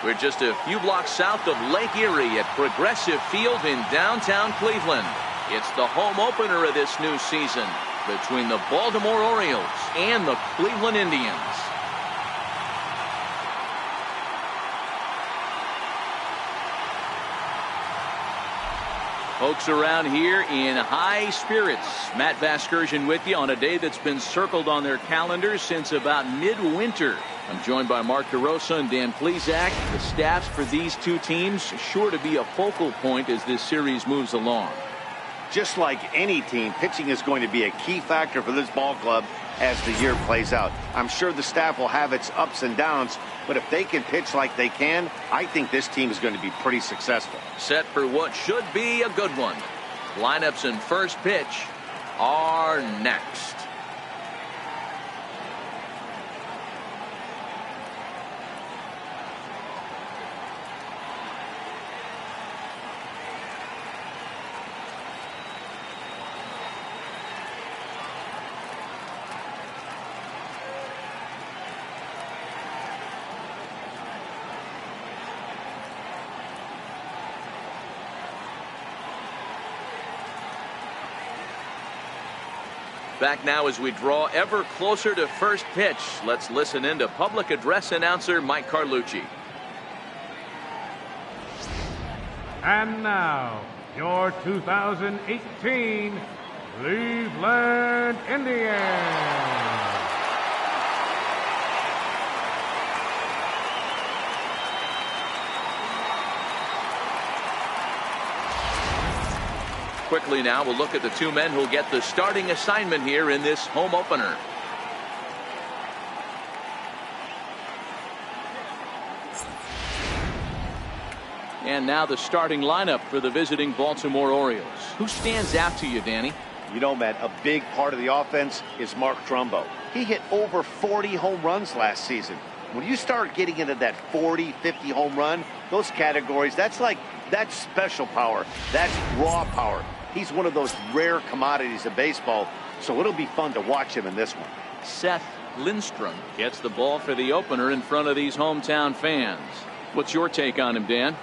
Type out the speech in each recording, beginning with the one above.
We're just a few blocks south of Lake Erie at Progressive Field in downtown Cleveland. It's the home opener of this new season between the Baltimore Orioles and the Cleveland Indians. Folks around here in high spirits. Matt Vasgersian with you on a day that's been circled on their calendars since about midwinter. I'm joined by Mark DeRosa and Dan Plesac. The staffs for these two teams sure to be a focal point as this series moves along. Just like any team, pitching is going to be a key factor for this ball club as the year plays out. I'm sure the staff will have its ups and downs, but if they can pitch like they can, I think this team is going to be pretty successful. Set for what should be a good one. Lineups and first pitch are next. Back now as we draw ever closer to first pitch. Let's listen in to public address announcer Mike Carlucci. And now, your 2018 Cleveland Indians. Quickly now, we'll look at the two men who'll get the starting assignment here in this home opener. And now the starting lineup for the visiting Baltimore Orioles. Who stands out to you, Danny? You know, Matt, a big part of the offense is Mark Trumbo. He hit over 40 home runs last season. When you start getting into that 40, 50 home run, those categories, that's special power. That's raw power. He's one of those rare commodities of baseball, so it'll be fun to watch him in this one. Seth Lindstrom gets the ball for the opener in front of these hometown fans. What's your take on him, Dan?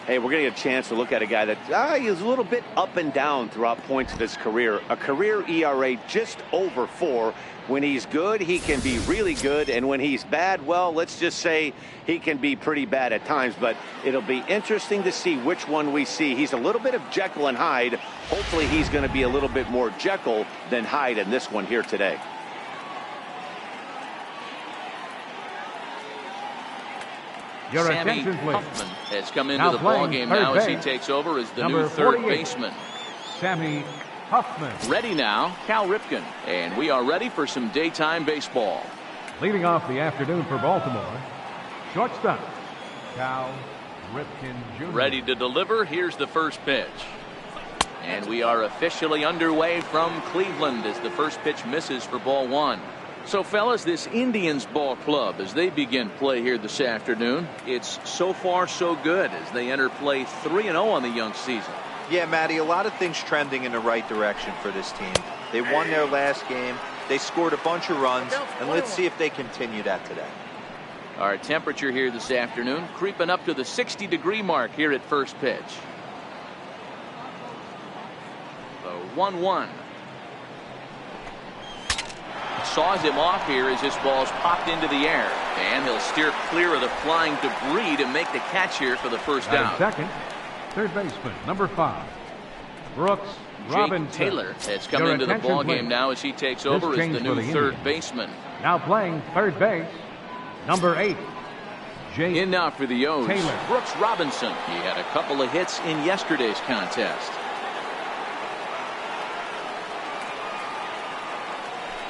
Hey, we're going to get a chance to look at a guy that is a little bit up and down throughout points of his career. A career ERA just over 4. When he's good, he can be really good. And when he's bad, well, let's just say he can be pretty bad at times. But it'll be interesting to see which one we see. He's a little bit of Jekyll and Hyde. Hopefully he's going to be a little bit more Jekyll than Hyde in this one here today. Your Sammy attention, please. Huffman has come into Now the playing ballgame third now as he base, takes over as the number new third 48, baseman. Sammy Huffman. Ready now, Cal Ripken. And we are ready for some daytime baseball. Leading off the afternoon for Baltimore, shortstop, Cal Ripken Jr. Ready to deliver. Here's the first pitch. And we are officially underway from Cleveland as the first pitch misses for ball one. So, fellas, this Indians ball club, as they begin play here this afternoon, it's so far so good as they enter play 3-0 on the young season. Yeah, Matty, a lot of things trending in the right direction for this team. They won their last game. They scored a bunch of runs, and let's see if they continue that today. Our temperature here this afternoon creeping up to the 60-degree mark here at first pitch. The 1-1. Saws him off here as this ball's popped into the air. And he'll steer clear of the flying debris to make the catch here for the first out. Second, third baseman, number 5, Brooks Robinson. Jake Taylor has come into the ball game now as he takes over as the new third baseman. Now playing third base, number 8, Jake in now for the O's, Taylor. Brooks Robinson. He had a couple of hits in yesterday's contest.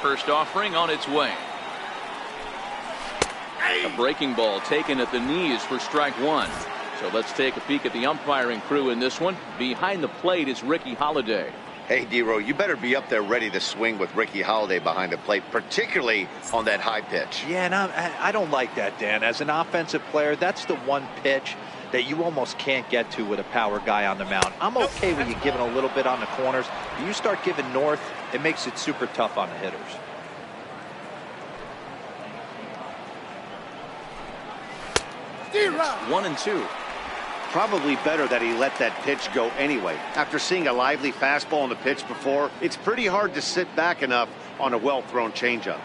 First offering on its way. A breaking ball taken at the knees for strike one. So let's take a peek at the umpiring crew in this one. Behind the plate is Ricky Holiday. Hey, D-Row, you better be up there ready to swing with Ricky Holiday behind the plate, particularly on that high pitch. Yeah, and I don't like that, Dan. As an offensive player, that's the one pitch that you almost can't get to with a power guy on the mound. I'm okay with you giving a little bit on the corners. But you start giving north, it makes it super tough on the hitters. 1-2. Probably better that he let that pitch go anyway. After seeing a lively fastball on the pitch before, it's pretty hard to sit back enough on a well-thrown changeup.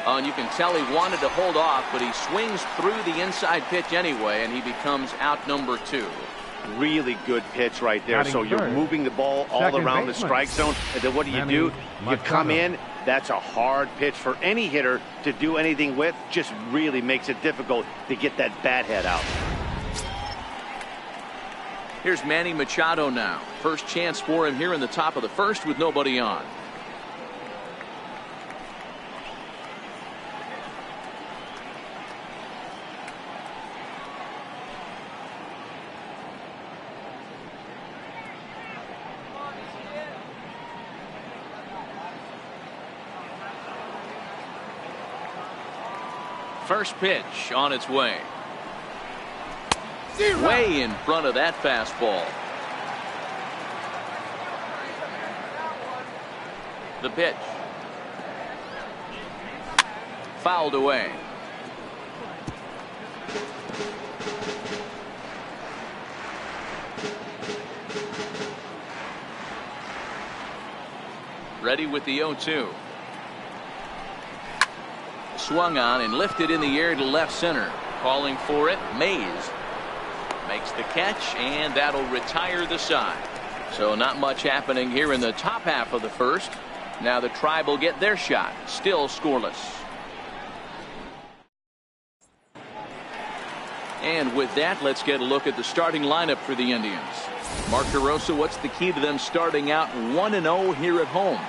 And you can tell he wanted to hold off, but he swings through the inside pitch anyway, and he becomes out number 2. Really good pitch right there. So you're moving the ball all around the strike zone, and then what do? You come in. That's a hard pitch for any hitter to do anything with. Just really makes it difficult to get that bat head out. Here's Manny Machado now. First chance for him here in the top of the first with nobody on. First pitch on its way. Way in front of that fastball. The pitch. Fouled away. Ready with the 0-2. Swung on and lifted in the air to left center. Calling for it, Mays. Makes the catch, and that'll retire the side. So not much happening here in the top half of the first. Now the Tribe will get their shot. Still scoreless. And with that, let's get a look at the starting lineup for the Indians. Mark DeRosa, what's the key to them starting out 1-0 here at home?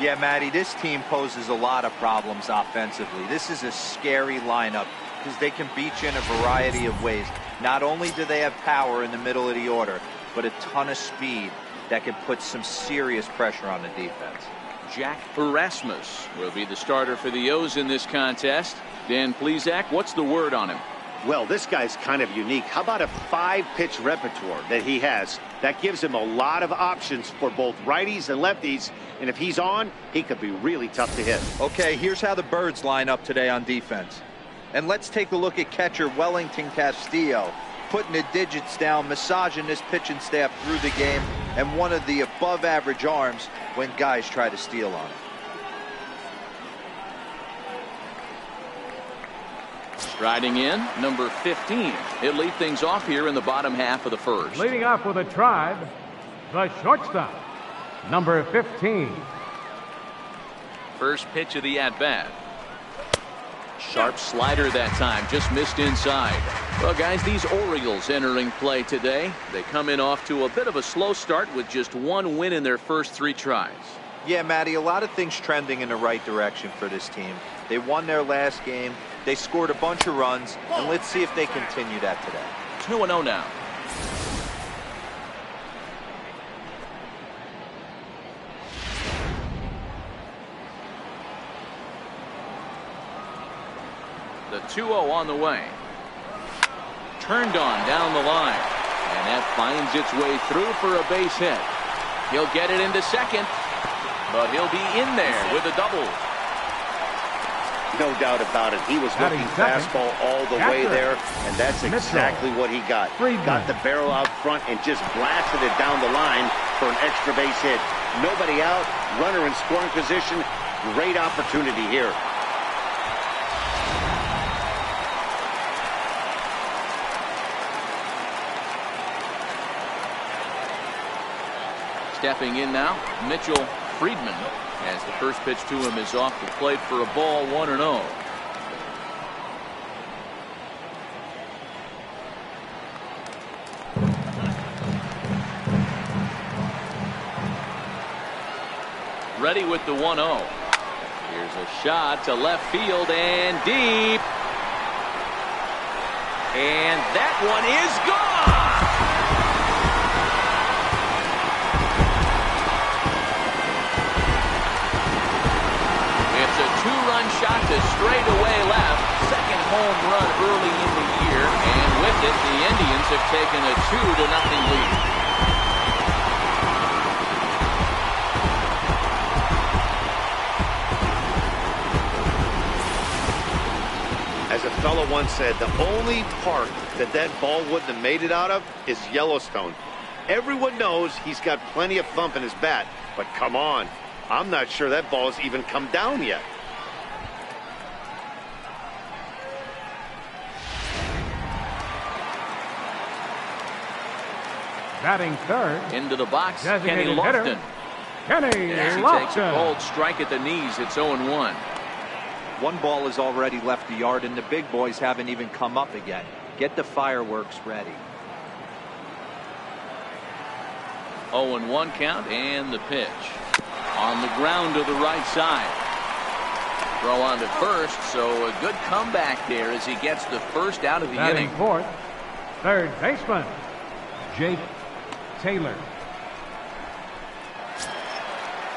Yeah, Matty, this team poses a lot of problems offensively. This is a scary lineup because they can beat you in a variety of ways. Not only do they have power in the middle of the order, but a ton of speed that can put some serious pressure on the defense. Jack Erasmus will be the starter for the O's in this contest. Dan Plesac, what's the word on him? Well, this guy's kind of unique. How about a 5-pitch repertoire that he has? That gives him a lot of options for both righties and lefties. And if he's on, he could be really tough to hit. Okay, here's how the Birds line up today on defense. And let's take a look at catcher Wellington Castillo, putting the digits down, massaging this pitching staff through the game, and one of the above-average arms when guys try to steal on him. Striding in, number 15. He'll lead things off here in the bottom half of the first. Leading off with the Tribe, the shortstop, number 15. First pitch of the at-bat. Sharp slider that time, just missed inside. Well, guys, these Orioles entering play today. They come in off to a bit of a slow start with just 1 win in their first 3 tries. Yeah, Matty, a lot of things trending in the right direction for this team. They won their last game. They scored a bunch of runs, and let's see if they continue that today. 2-0 now. The 2-0 on the way. Turned on down the line. And that finds its way through for a base hit. He'll get it into second. But he'll be in there with a double. No doubt about it. He was looking fastball all the way there, and that's exactly what he got. Got the barrel out front and just blasted it down the line for an extra base hit. Nobody out, runner in scoring position. Great opportunity here. Stepping in now, Mitchell Friedman, as the first pitch to him is off the plate for a ball, 1-0. Ready with the 1-0. Here's a shot to left field and deep. And that one is gone. Two-run shot to straightaway left. Second home run early in the year. And with it, the Indians have taken a 2-0 lead. As a fellow once said, the only park that ball wouldn't have made it out of is Yellowstone. Everyone knows he's got plenty of thump in his bat, but come on, I'm not sure that ball's even come down yet. Batting third. Into the box, Kenny Designated Lofton. hitter, Kenny As he takes a Lofton. cold strike at the knees, it's 0-1. One ball has already left the yard, and the big boys haven't even come up again. Get the fireworks ready. 0-1 count, and the pitch. On the ground to the right side. Throw on to first, so a good comeback there as he gets the first out of the Batting inning. fourth, third baseman, Jake Taylor.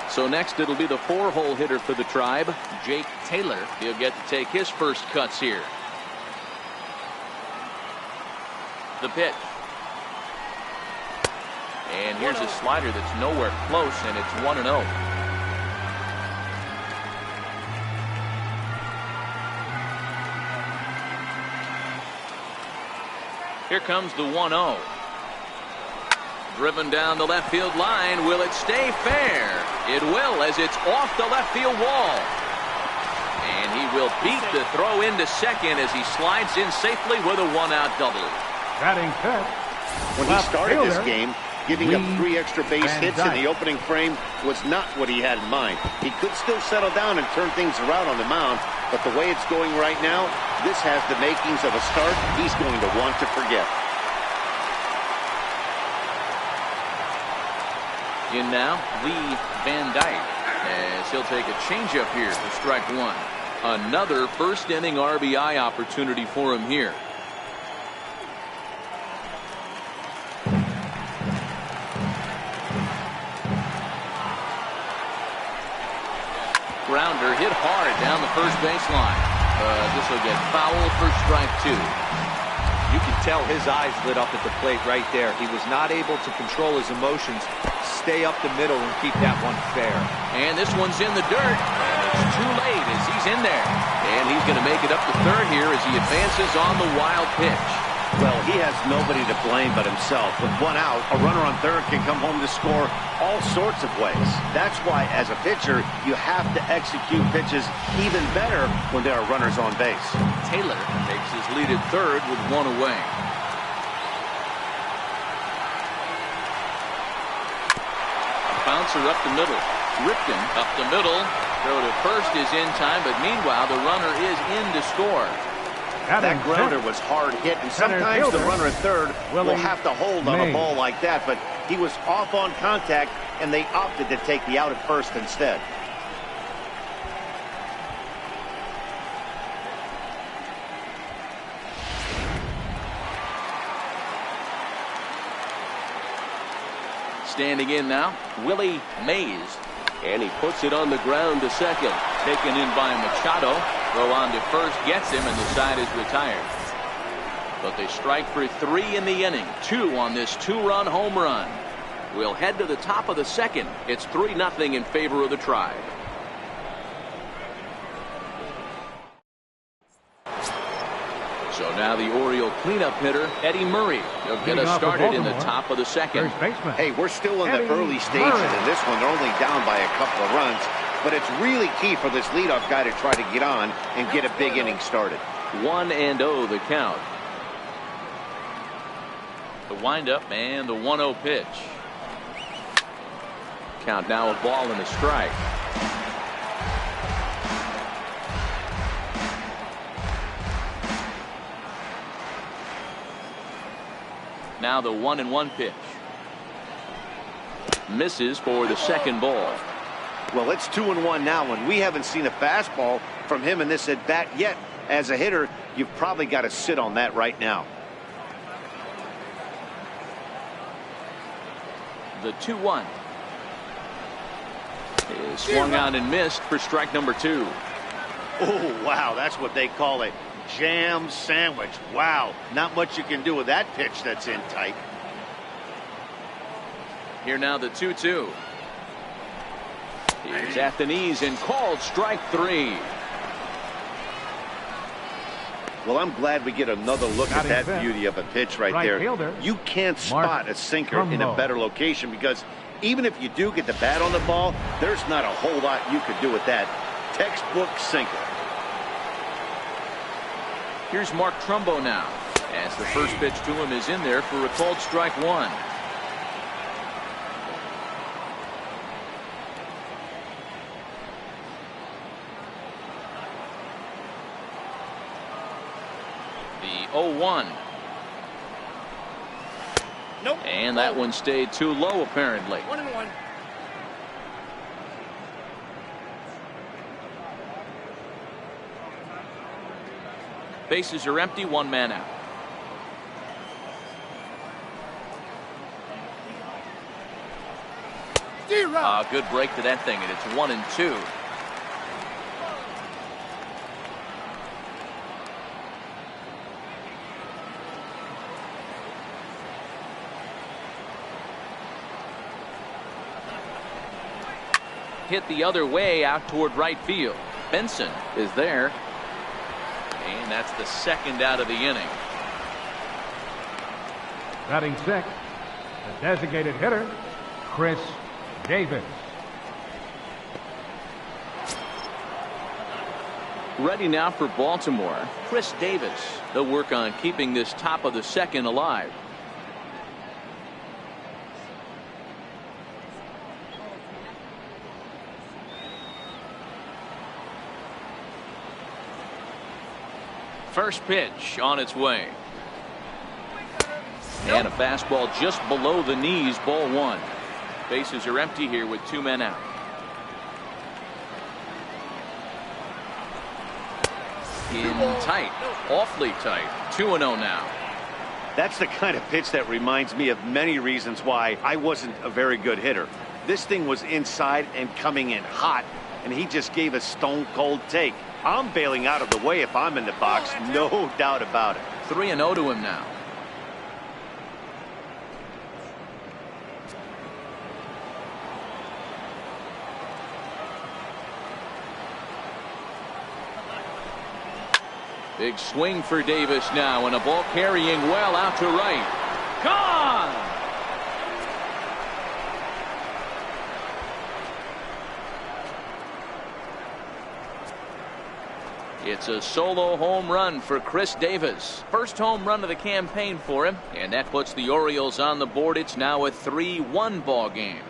So next it'll be the 4-hole hitter for the Tribe, Jake Taylor. He'll get to take his first cuts here. The pitch. And here's a slider that's nowhere close, and it's 1-0. Here comes the 1-0. Driven down the left field line. Will it stay fair? It will, as it's off the left field wall. And he will beat the throw into second as he slides in safely with a 1-out double. Batting fifth, When he left started this fielder, game, giving up 3 extra base Van hits in Dyke. the opening frame was not what he had in mind. He could still settle down and turn things around on the mound, but the way it's going right now, this has the makings of a start he's going to want to forget. In now, Lee Van Dyke, as he'll take a changeup here for strike one. Another first inning RBI opportunity for him here. Grounder hit hard down the first baseline. This will get foul for strike two. You can tell his eyes lit up at the plate right there. He was not able to control his emotions. Stay up the middle and keep that one fair. And this one's in the dirt. And it's too late as he's in there. And he's going to make it up to third here as he advances on the wild pitch. Well, he has nobody to blame but himself. With 1 out, a runner on third can come home to score all sorts of ways. That's why, as a pitcher, you have to execute pitches even better when there are runners on base. Taylor takes his lead at third with 1 away. A bouncer up the middle. Ripken up the middle. Throw to first is in time, but meanwhile the runner is in to score. That grounder was hard hit, and sometimes the runner at third will have to hold on a ball like that, but he was off on contact, and they opted to take the out at first instead. Standing in now, Willie Mays. And he puts it on the ground to second. Taken in by Machado. Throw on to first, gets him, and the side is retired. But they strike for 3 in the inning. 2 on this 2-run home run. We'll head to the top of the second. It's 3-0 in favor of the Tribe. So now the Oriole cleanup hitter, Eddie Murray. He'll get us started in the top of the second. Hey, we're still in the early stages in this one. They're only down by a couple of runs. But it's really key for this leadoff guy to try to get on and get a big inning started. 1-0 the count. The windup and the 1-0 pitch. Count now a ball and a strike. Now the 1-1 pitch. Misses for the second ball. Well, it's 2-1 now, and we haven't seen a fastball from him in this at bat yet. As a hitter, you've probably got to sit on that right now. The 2-1 is swung out and missed for strike number 2. Oh, wow, that's what they call a jam sandwich. Wow, not much you can do with that pitch that's in tight. Here now the 2-2. He's at the knees and called strike 3. Well, I'm glad we get another look at that beauty of a pitch right there. Fielder, you can't spot a sinker in a better location, because even if you do get the bat on the ball, there's not a whole lot you could do with that. Textbook sinker. Here's Mark Trumbo now, as the first pitch to him is in there for a called strike one. The 0-1. Nope. And that one stayed too low, apparently. 1-1. Bases are empty, one man out. Good break to that thing, and it's 1-2. Hit the other way out toward right field. Benson is there. And that's the second out of the inning. Batting sixth, the designated hitter, Chris Davis. Ready now for Baltimore, Chris Davis. They'll work on keeping this top of the second alive. First pitch on its way. And a fastball just below the knees, ball one. Bases are empty here with two men out. In tight, awfully tight. 2-0 now. That's the kind of pitch that reminds me of many reasons why I wasn't a very good hitter. This thing was inside and coming in hot, and he just gave a stone cold take. I'm bailing out of the way if I'm in the box, no doubt about it. 3-0 to him now. Big swing for Davis now, and a ball carrying well out to right. Gone! It's a solo home run for Chris Davis. First home run of the campaign for him, and that puts the Orioles on the board. It's now a 3-1 ball game.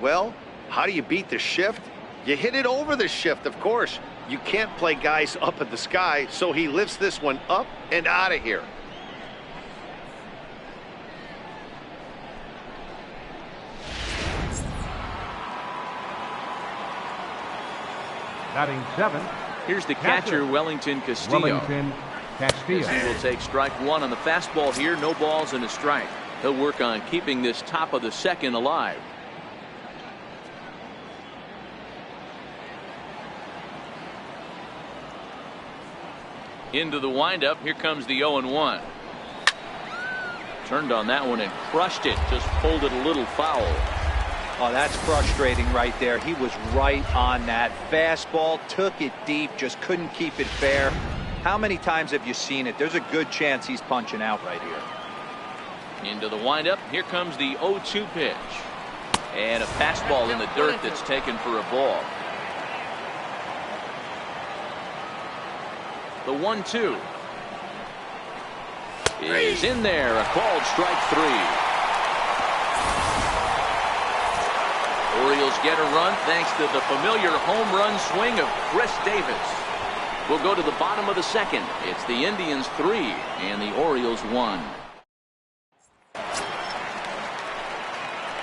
Well, how do you beat the shift? You hit it over the shift, of course. You can't play guys up at the sky, so he lifts this one up and out of here. Batting seventh. Here's the catcher, Wellington Castillo. He will take strike one on the fastball here. No balls and a strike. He'll work on keeping this top of the second alive. Into the windup. Here comes the 0-1. Turned on that one and crushed it. Just pulled it a little foul. Oh, that's frustrating right there. He was right on that. Fastball, took it deep, just couldn't keep it fair. How many times have you seen it? There's a good chance he's punching out right here. Into the windup. Here comes the 0-2 pitch. And a fastball in the dirt that's taken for a ball. The 1-2 is in there. A called strike three. Orioles get a run thanks to the familiar home run swing of Chris Davis. We'll go to the bottom of the second. It's the Indians 3 and the Orioles 1.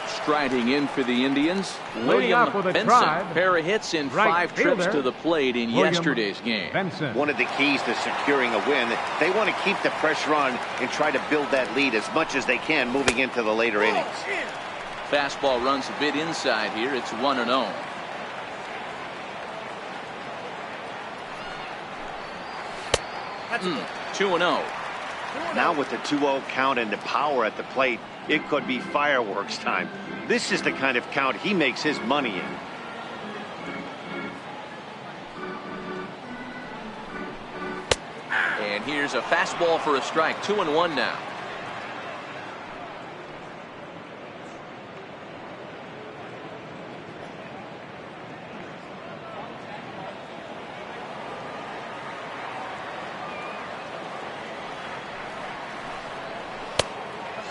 Striding in for the Indians, William Benson. Pair of hits in 5 trips to the plate in yesterday's game. One of the keys to securing a win, they want to keep the pressure on and try to build that lead as much as they can moving into the later innings. Fastball runs a bit inside here. It's 1-0. That's 2-0. Now with the 2-0 count and the power at the plate, it could be fireworks time. This is the kind of count he makes his money in. And here's a fastball for a strike. 2-1 now.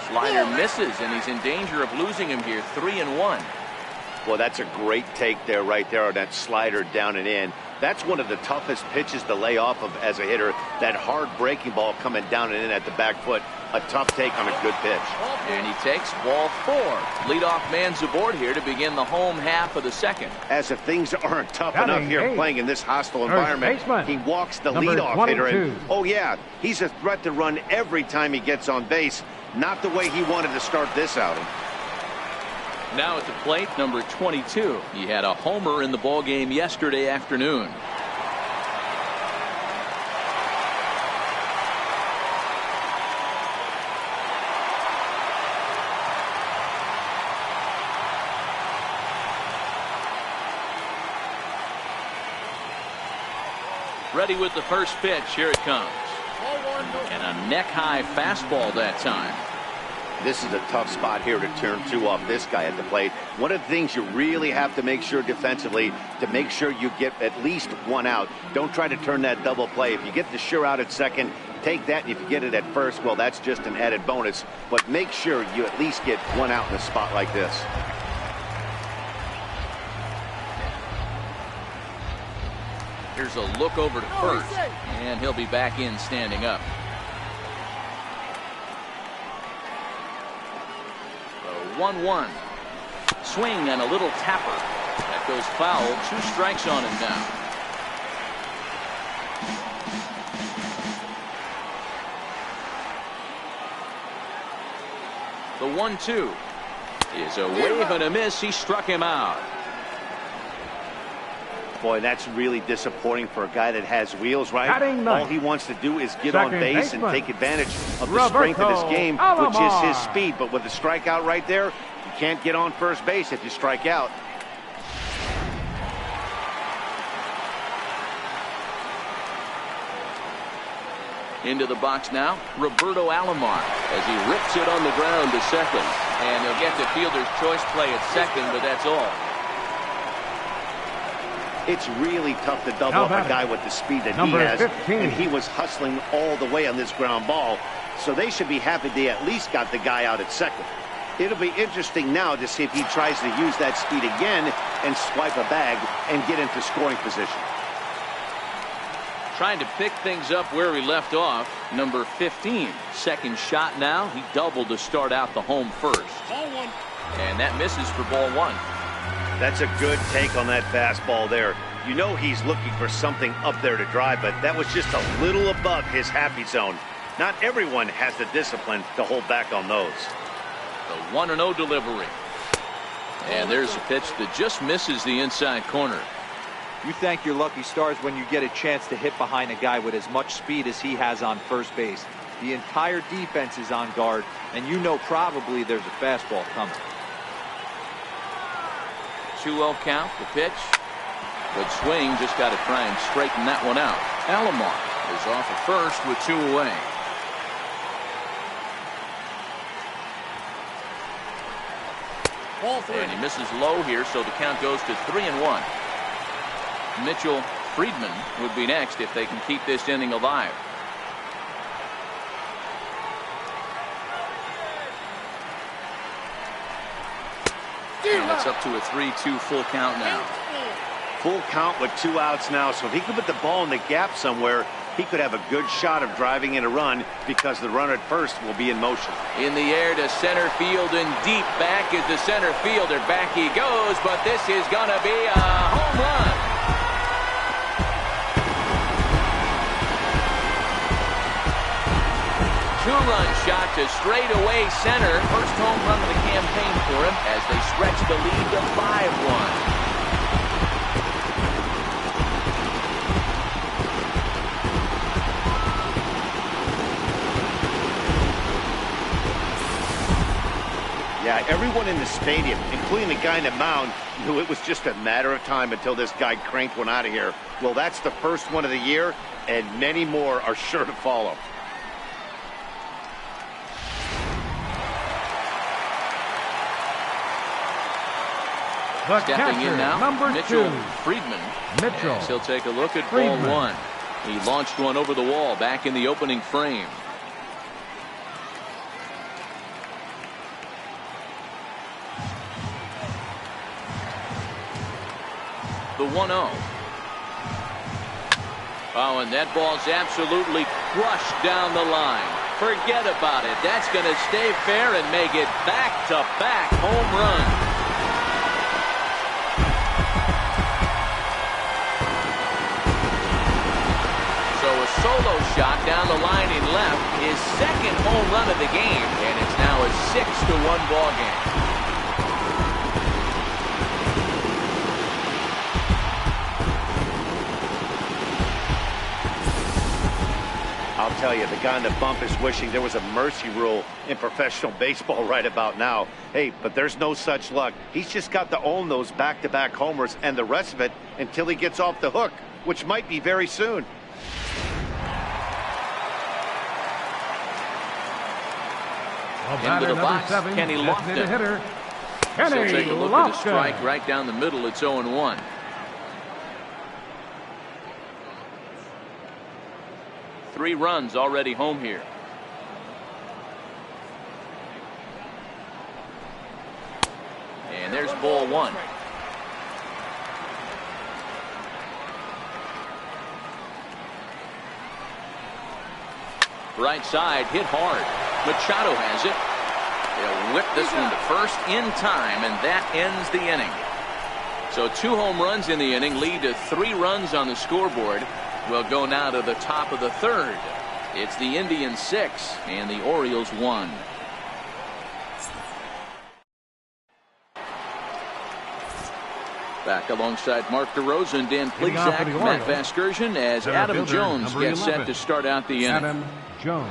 Slider misses, and he's in danger of losing him here. 3-1. Well, that's a great take there, right there, on that slider down and in. That's one of the toughest pitches to lay off of as a hitter. That hard breaking ball coming down and in at the back foot. A tough take on a good pitch. And he takes ball 4. Leadoff man's aboard here to begin the home half of the second. As if things aren't tough enough here playing in this hostile environment, he walks the leadoff hitter. And, oh, yeah, he's a threat to run every time he gets on base. Not the way he wanted to start this outing. Now at the plate, number 22. He had a homer in the ballgame yesterday afternoon. Ready with the first pitch. Here it comes. And a neck-high fastball that time. This is a tough spot here to turn 2 off this guy at the plate. One of the things you really have to make sure defensively, to make sure you get at least 1 out. Don't try to turn that double play. If you get the sure out at second, take that. And if you get it at first, well, that's just an added bonus. But make sure you at least get 1 out in a spot like this. Here's a look over to first, and he'll be back in standing up. 1-1. Swing and a little tapper. That goes foul. 2 strikes on him now. The 1-2 is a wave and a miss. He struck him out. Boy, that's really disappointing for a guy that has wheels, right? All he wants to do is get on base and take advantage of the strength of his game, which is his speed. But with a strikeout right there, you can't get on first base if you strike out. Into the box now, Roberto Alomar, as he rips it on the ground to second. And he'll get the fielder's choice play at second, but that's all. It's really tough to double up a guy with the speed that he has. 15. And he was hustling all the way on this ground ball. So they should be happy they at least got the guy out at second. It'll be interesting now to see if he tries to use that speed again and swipe a bag and get into scoring position. Trying to pick things up where he left off. Number 15. Second shot now. He doubled to start out the home first. Ball 1. And that misses for ball 1. That's a good take on that fastball there. You know he's looking for something up there to drive, but that was just a little above his happy zone. Not everyone has the discipline to hold back on those. The 1-0 delivery. And there's a pitch that just misses the inside corner. You thank your lucky stars when you get a chance to hit behind a guy with as much speed as he has on first base. The entire defense is on guard, and you know probably there's a fastball coming. 2-0 count, the pitch. Good swing, just got to try and straighten that one out. Alomar is off at first with 2 away. Ball 3. And he misses low here, so the count goes to 3-1. Mitchell Friedman would be next if they can keep this inning alive. And it's up to a 3-2 full count now. Full count with 2 outs now, so if he could put the ball in the gap somewhere, he could have a good shot of driving in a run because the runner at first will be in motion. In the air to center field and deep back is the center fielder. Back he goes, but this is going to be a home run. Two-run shot to straightaway center. First home run of the campaign for him as they stretch the lead to 5-1. Yeah, everyone in the stadium, including the guy in the mound, knew it was just a matter of time until this guy cranked one out of here. Well, that's the first one of the year, and many more are sure to follow. The Stepping catcher, in now, number Mitchell 2. Friedman. Mitchell. As he'll take a look at Friedman. ball one. He launched one over the wall back in the opening frame. The 1-0. Oh, and that ball's absolutely crushed down the line. Forget about it. That's going to stay fair and make it back-to-back home runs. So a solo shot down the line in left, his second home run of the game, and it's now a 6-1 ball game. I'll tell you, the guy on the bump is wishing there was a mercy rule in professional baseball right about now. Hey, but there's no such luck. He's just got to own those back-to-back homers and the rest of it until he gets off the hook, which might be very soon. Into the box, Kenny Lofton. Hitter. So take a look at the strike right down the middle. It's 0-1. Three runs already home here. And there's ball one. Right side, hit hard. Machado has it. They'll whip this one to first in time, and that ends the inning. So 2 home runs in the inning lead to 3 runs on the scoreboard. We'll go now to the top of the third. It's the Indians 6 and the Orioles 1. Back alongside Mark DeRosa, Dan Plesac, Matt Vasgersian as Adam Jones gets set to start out the inning. Adam Jones.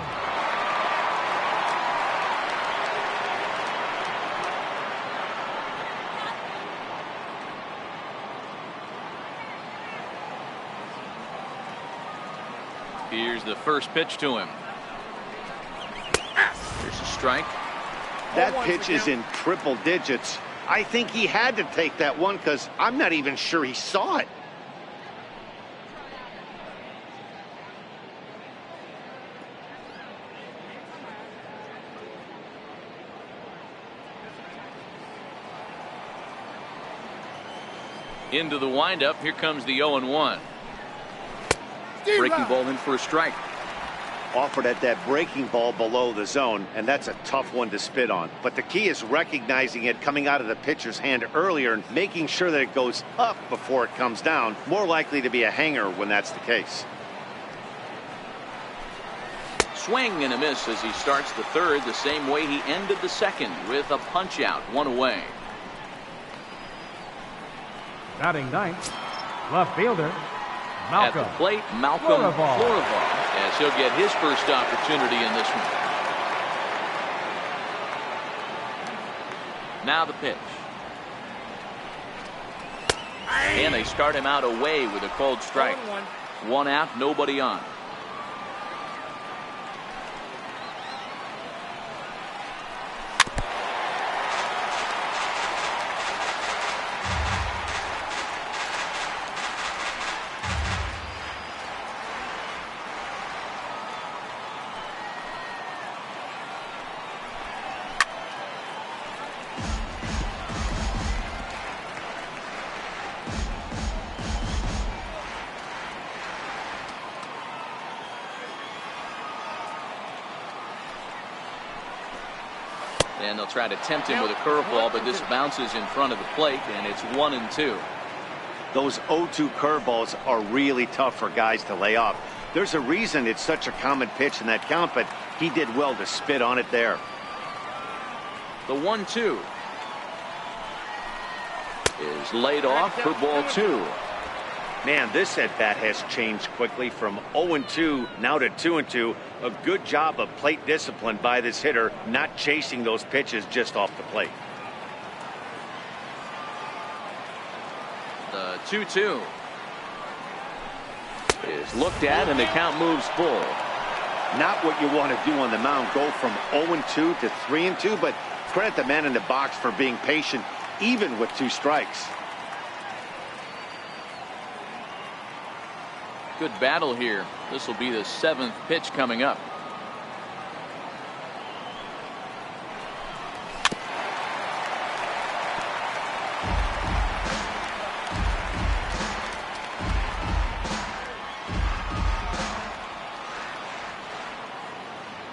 Here's the first pitch to him. There's a strike. That pitch is in triple digits. I think he had to take that one because I'm not even sure he saw it. Into the windup. Here comes the 0-1. Breaking ball in for a strike. Offered at that breaking ball below the zone, and that's a tough one to spit on. But the key is recognizing it coming out of the pitcher's hand earlier and making sure that it goes up before it comes down. More likely to be a hanger when that's the case. Swing and a miss as he starts the third the same way he ended the second with a punch out, 1 away. Batting ninth, left fielder Malcolm. At the plate, Malcolm Florival, as he'll get his first opportunity in this one. Now the pitch. And they start him out away with a called strike. 1 out, nobody on. And they'll try to tempt him with a curveball, but this bounces in front of the plate, and it's 1-2. Those 0-2 curveballs are really tough for guys to lay off. There's a reason it's such a common pitch in that count, but he did well to spit on it there. The 1-2 is laid off for ball 2. Man, this at-bat has changed quickly from 0-2 now to 2-2. A good job of plate discipline by this hitter, not chasing those pitches just off the plate. The 2-2 is looked at, and the count moves full. Not what you want to do on the mound, go from 0-2 to 3-2, but credit the man in the box for being patient, even with 2 strikes. Good battle here. This will be the 7th pitch coming up.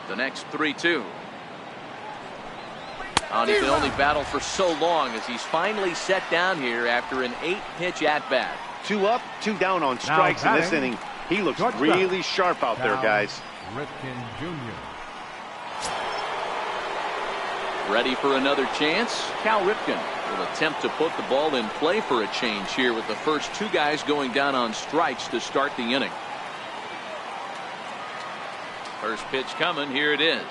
The next 3-2. And he can only battle for so long as he's finally set down here after an 8-pitch at-bat. 2 up, 2 down on strikes in this inning. He looks really sharp out there, guys. Ripken Jr. Ready for another chance. Cal Ripken will attempt to put the ball in play for a change here with the first 2 guys going down on strikes to start the inning. First pitch coming. Here it is.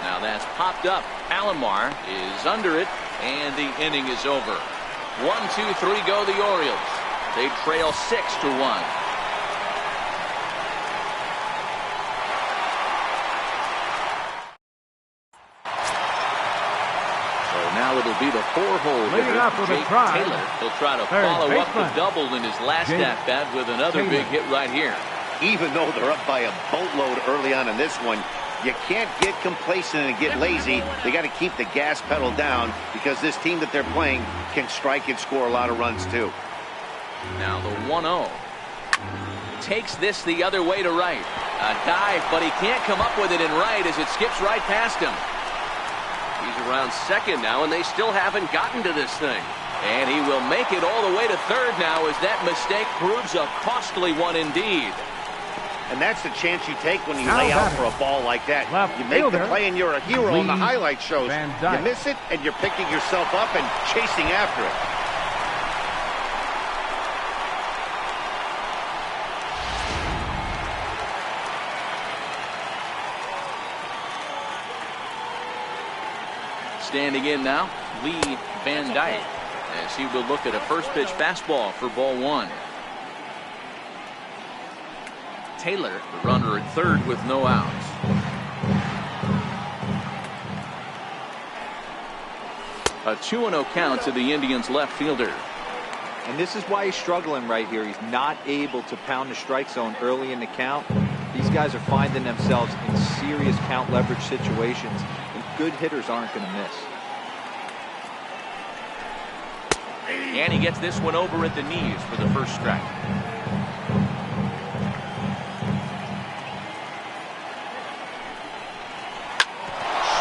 Now that's popped up. Alomar is under it, and the inning is over. 1-2-3 go the Orioles. They trail 6-1. So now it'll be the 4-hole hitter, Jake Taylor. He'll try to follow up the double in his last at-bat with another big hit right here. Even though they're up by a boatload early on in this one, you can't get complacent and get lazy. They got to keep the gas pedal down because this team that they're playing can strike and score a lot of runs too. Now the 1-0 takes this the other way to right. A dive, but he can't come up with it in right as it skips right past him. He's around second now, and they still haven't gotten to this thing. And he will make it all the way to third now as that mistake proves a costly one indeed. And that's the chance you take when you lay out for a ball like that. You make the play and you're a hero on the highlight shows. You miss it and you're picking yourself up and chasing after it. Standing in now, Lee Van Dyke, as he will look at a first pitch fastball for ball 1. Taylor, the runner at third with no outs. A 2-0 count to the Indians left fielder. And this is why he's struggling right here. He's not able to pound the strike zone early in the count. These guys are finding themselves in serious count leverage situations, and good hitters aren't going to miss. And he gets this one over at the knees for the first strike.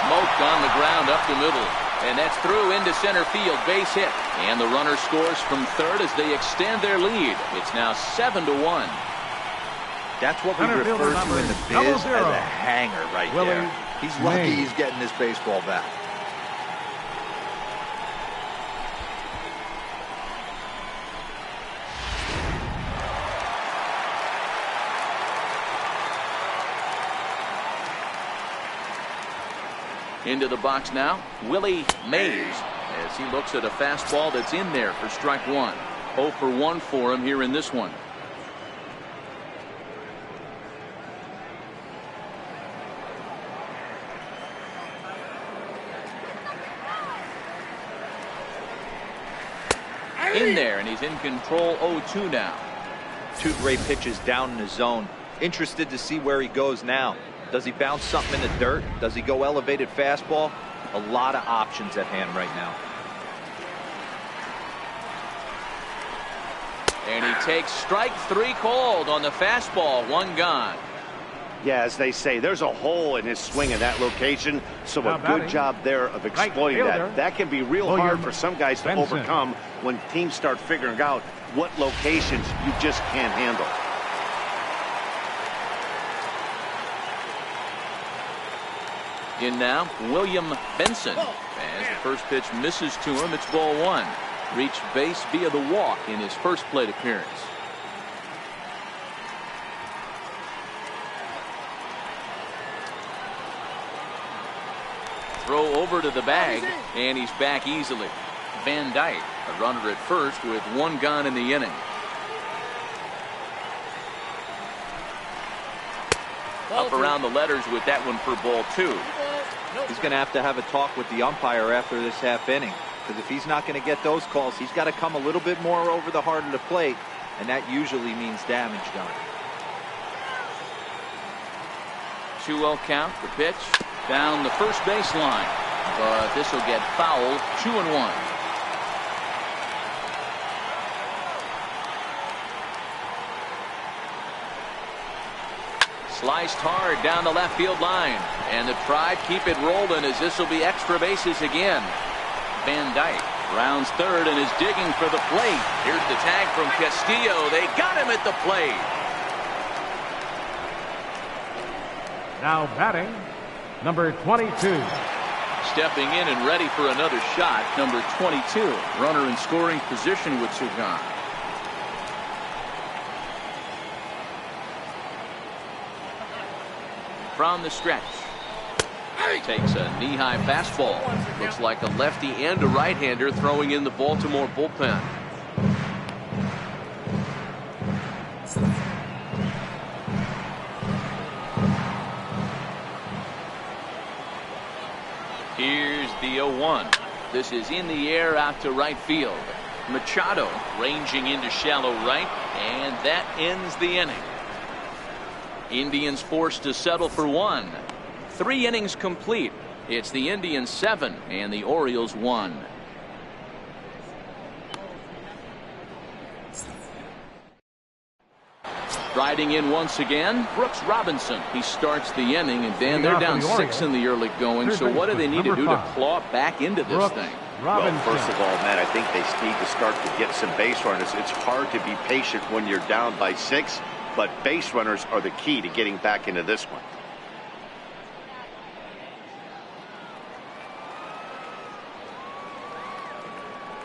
Smoked on the ground up the middle. And that's through into center field, base hit. And the runner scores from third as they extend their lead. It's now 7-1. That's what we refer to in the biz as a hanger right there. He's lucky he's getting this baseball back. Into the box now, Willie Mays, as he looks at a fastball that's in there for strike 1. 0 for 1 for him here in this one. In there, and he's in control. 0-2 now. 2 great pitches down in the zone. Interested to see where he goes now. Does he bounce something in the dirt? Does he go elevated fastball? A lot of options at hand right now. And he takes strike 3 called on the fastball. 1 gone. Yeah, as they say, there's a hole in his swing in that location, so a good job there of exploiting that. That can be real hard for some guys to overcome when teams start figuring out what locations you just can't handle. In now, William Benson. As the first pitch misses to him, it's ball 1. reached base via the walk in his first plate appearance. Throw over to the bag, and he's back easily. Van Dyke, a runner at first with one gone in the inning. Up around the letters with that one for ball 2. He's going to have a talk with the umpire after this half inning, because if he's not going to get those calls, he's got to come a little bit more over the heart of the plate, and that usually means damage done. 2-0 count. The pitch down the first baseline, but this will get fouled. 2-1. Sliced hard down the left field line, and the Tribe keep it rolling as this will be extra bases again. Van Dyke rounds third and is digging for the plate. Here's the tag from Castillo. They got him at the plate. Now batting, number 22. Stepping in and ready for another shot, number 22. Runner in scoring position with Sugan. From the stretch. Takes a knee-high fastball. Looks like a lefty and a right-hander throwing in the Baltimore bullpen. Here's the 0-1. This is in the air out to right field. Machado ranging into shallow right, and that ends the inning. Indians forced to settle for 1. 3 innings complete. It's the Indians 7 and the Orioles 1. Riding in once again, Brooks Robinson. He starts the inning, and Dan, they're down 6 in the early going. So what do they need to do to claw back into this thing? Well, first of all, Matt, I think they need to start to get some base runners. It's hard to be patient when you're down by 6, but base runners are the key to getting back into this one.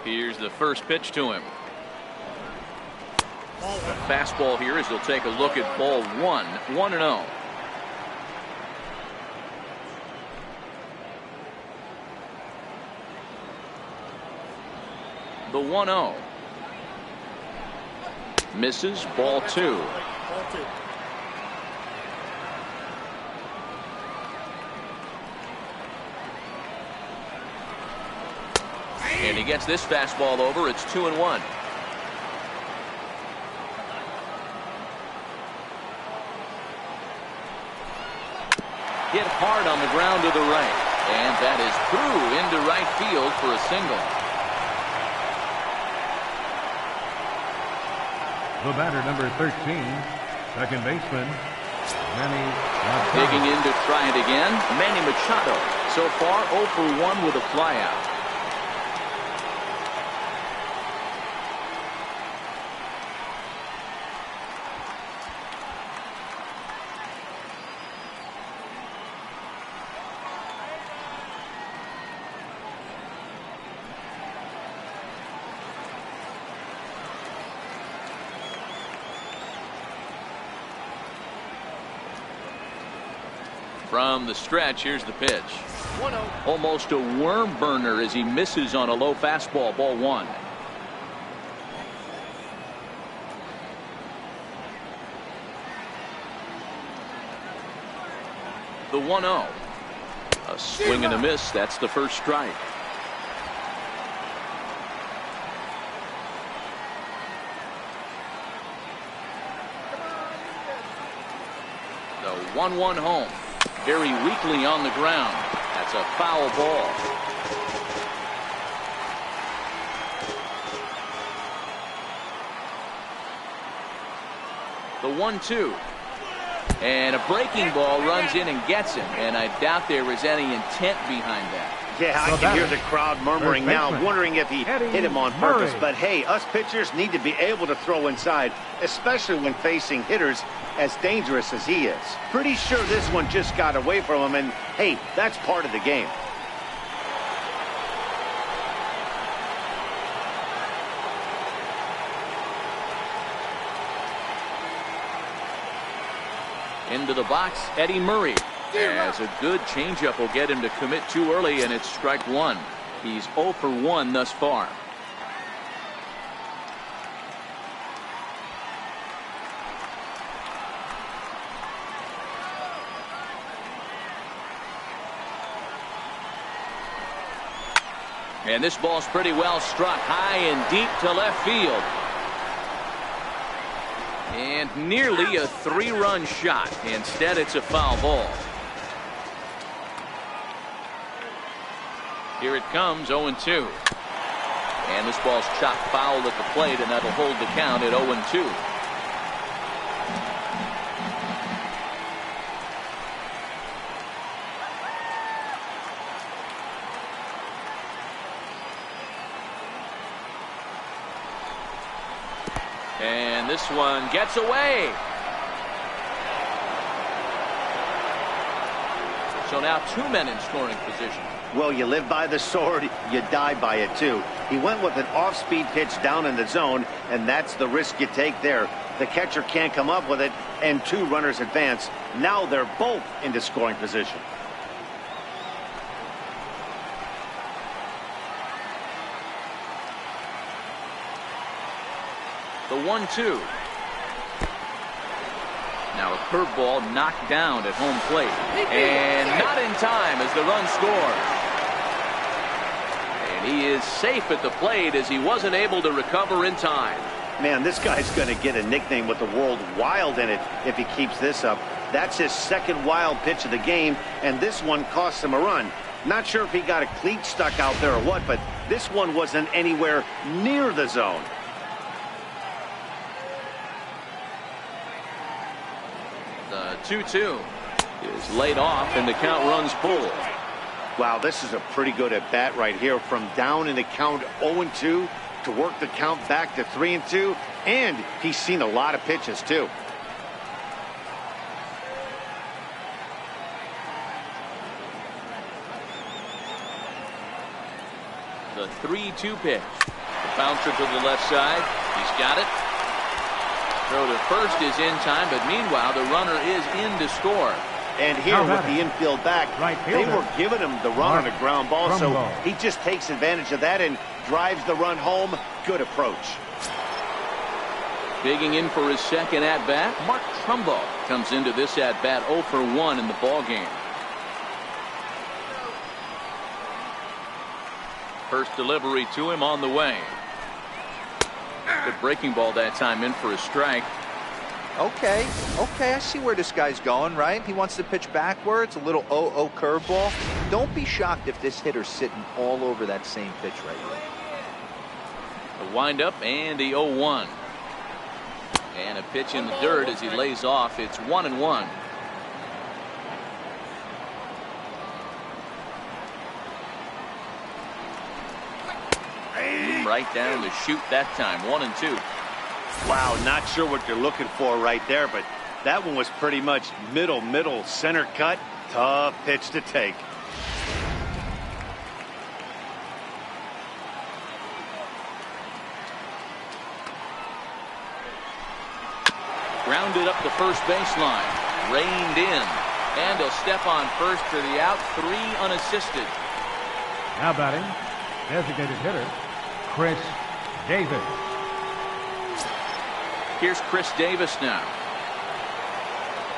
Here's the first pitch to him. The fastball here as he'll take a look at ball 1. 1-0. The 1-0. Misses. Ball 2. And he gets this fastball over. It's 2-1. Hit hard on the ground to the right. And that is through into right field for a single. The batter, number 13, second baseman, Manny Machado. Digging in to try it again, Manny Machado. So far 0 for 1 with a flyout. From the stretch, here's the pitch. 1-0. Almost a worm burner as he misses on a low fastball. Ball 1. The 1-0. A swing and a miss. That's the first strike. The 1-1 home. Very weakly on the ground. That's a foul ball. The 1-2. And a breaking ball runs in and gets him. And I doubt there was any intent behind that. Yeah, I can hear the crowd murmuring now, wondering if he hit him on purpose. But hey, us pitchers need to be able to throw inside, especially when facing hitters as dangerous as he is. Pretty sure this one just got away from him, and hey, that's part of the game. Into the box, Eddie Murray. As a good changeup will get him to commit too early, and it's strike one. He's 0 for 1 thus far. And this ball's pretty well struck high and deep to left field. And nearly a 3-run shot. Instead, it's a foul ball. Here it comes, 0-2. And this ball's chopped foul at the plate, and that'll hold the count at 0-2. And this one gets away. So now 2 men in scoring position. Well, you live by the sword, you die by it too. He went with an off-speed pitch down in the zone, and that's the risk you take there. The catcher can't come up with it, and 2 runners advance. Now they're both into scoring position. The 1-2. Now a curveball knocked down at home plate. And not in time as the run scores. And he is safe at the plate as he wasn't able to recover in time. Man, this guy's going to get a nickname with the word wild in it if he keeps this up. That's his second wild pitch of the game, and this one cost him a run. Not sure if he got a cleat stuck out there or what, but this one wasn't anywhere near the zone. The 2-2 is laid off, and the count runs full. Wow, this is a pretty good at bat right here. From down in the count 0-2 to work the count back to 3-2, and he's seen a lot of pitches too. The 3-2 pitch. The bouncer to the left side. He's got it. Throw to first is in time, but meanwhile the runner is in to score. And here with the infield back, they were giving him the run on a ground ball, so he just takes advantage of that and drives the run home. Good approach. Digging in for his second at-bat, Mark Trumbo comes into this at-bat 0 for 1 in the ballgame. First delivery to him on the way. Good breaking ball that time, in for a strike. Okay, I see where this guy's going, right? He wants to pitch backwards, a little 0-0 curveball. Don't be shocked if this hitter's sitting all over that same pitch right here. The windup and the 0-1. And a pitch in the dirt as he lays off. It's 1-1. Right down the chute that time. 1-2. Wow, not sure what you're looking for right there, but that one was pretty much middle center cut. Tough pitch to take. Grounded up the first baseline. Reined in. And he'll step on first for the out. 3 unassisted. Now batting, designated hitter, Chris Davis. Here's Chris Davis now.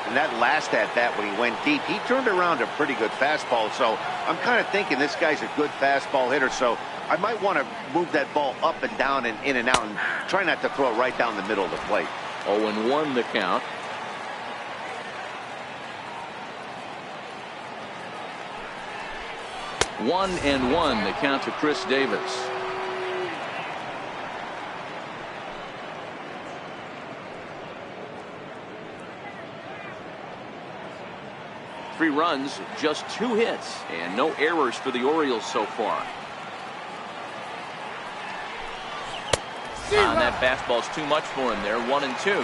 And that last at bat when he went deep, he turned around a pretty good fastball. So I'm kind of thinking this guy's a good fastball hitter. So I might want to move that ball up and down and in and out and try not to throw it right down the middle of the plate. 0-1 the count. One and one the count to Chris Davis. Three runs, just 2 hits, and no errors for the Orioles so far. On that fastball's too much for him there. 1-2.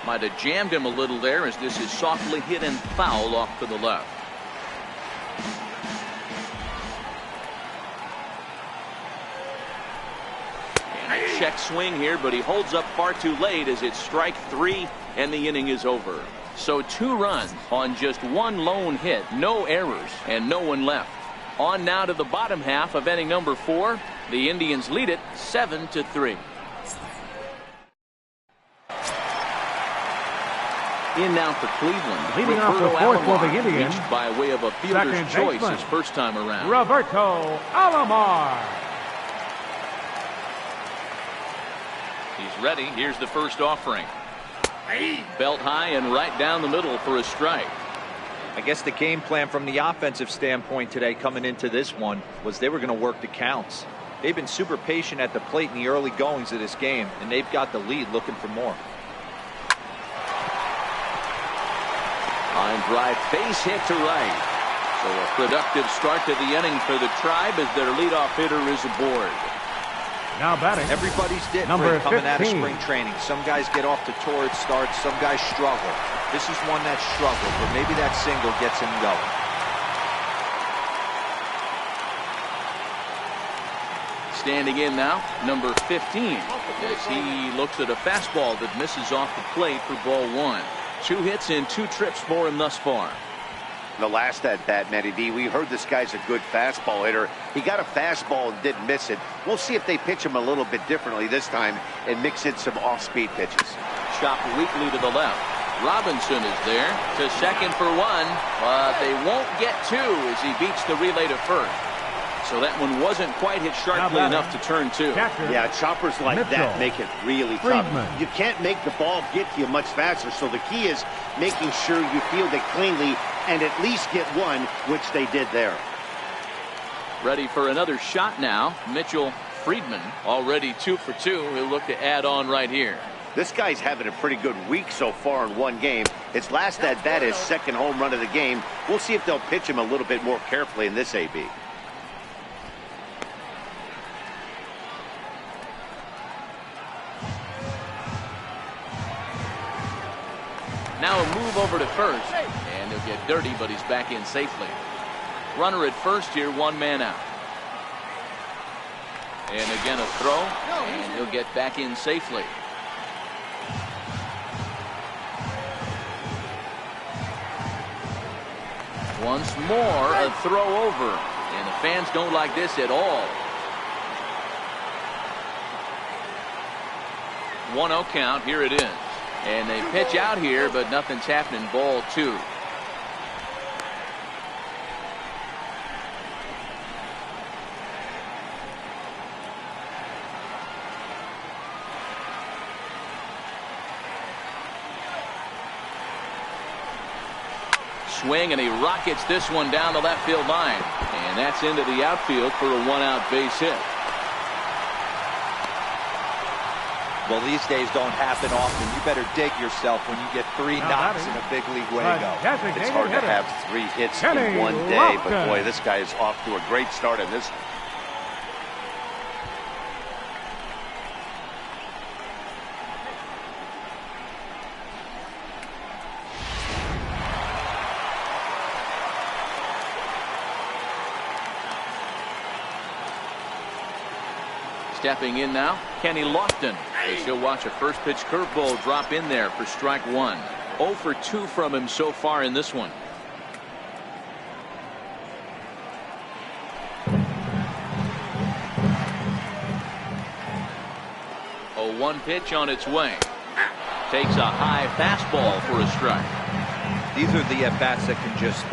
Might have jammed him a little there as this is softly hit and foul off to the left. check swing here, but he holds up far too late as it's strike 3 and the inning is over. So 2 runs on just 1 lone hit, no errors, and no one left. On now to the bottom half of inning number 4. The Indians lead it 7-3. In now for Cleveland. Leading off the fourth for the Indians, reached by way of a fielder's choice his first time around. Roberto Alomar. He's ready. Here's the first offering. Belt high and right down the middle for a strike. I guess the game plan from the offensive standpoint today coming into this one was they were going to work the counts. They've been super patient at the plate in the early goings of this game, and they've got the lead looking for more. Line drive, base hit to right. So a productive start to the inning for the Tribe as their leadoff hitter is aboard. Now batting, everybody's different number coming 15. out of spring training. Some guys get off to torrid starts, some guys struggle. This is one that struggled, but maybe that single gets him going. Standing in now, number 15, as he looks at a fastball that misses off the plate for ball 1. 2 hits and 2 trips for him thus far. The last at bat, Matty D, we heard this guy's a good fastball hitter. He got a fastball and didn't miss it. We'll see if they pitch him a little bit differently this time and mix in some off-speed pitches. Chopped weakly to the left. Robinson is there to second for 1, but they won't get 2 as he beats the relay to first. So that one wasn't quite hit sharply enough to turn 2. Yeah, choppers like that make it really tough. You can't make the ball get to you much faster, so the key is making sure you field it cleanly and at least get 1, which they did there. Ready for another shot now. Mitchell Friedman already 2 for 2. He'll look to add on right here. This guy's having a pretty good week so far in 1 game. His last at bat, his second home run of the game. We'll see if they'll pitch him a little bit more carefully in this AB. Now a move over to first, and he'll get dirty, but he's back in safely. Runner at first here, 1 man out. And again a throw, and he'll get back in safely. Once more, a throw over, and the fans don't like this at all. 1-0 count, here it is. And they pitch out here, but nothing's happening. Ball 2. Swing, and he rockets this one down the left field line. And that's into the outfield for a 1-out base hit. Well, these days don't happen often. You better dig yourself when you get 3 knocks in a big league way to go. It's hard to have 3 hits in 1 day, but boy, this guy is off to a great start in this. Stepping in now, Kenny Lofton, as he'll watch a first pitch curveball drop in there for strike 1. 0 for 2 from him so far in this one. A 1 pitch on its way. Takes a high fastball for a strike. These are the at-bats that can just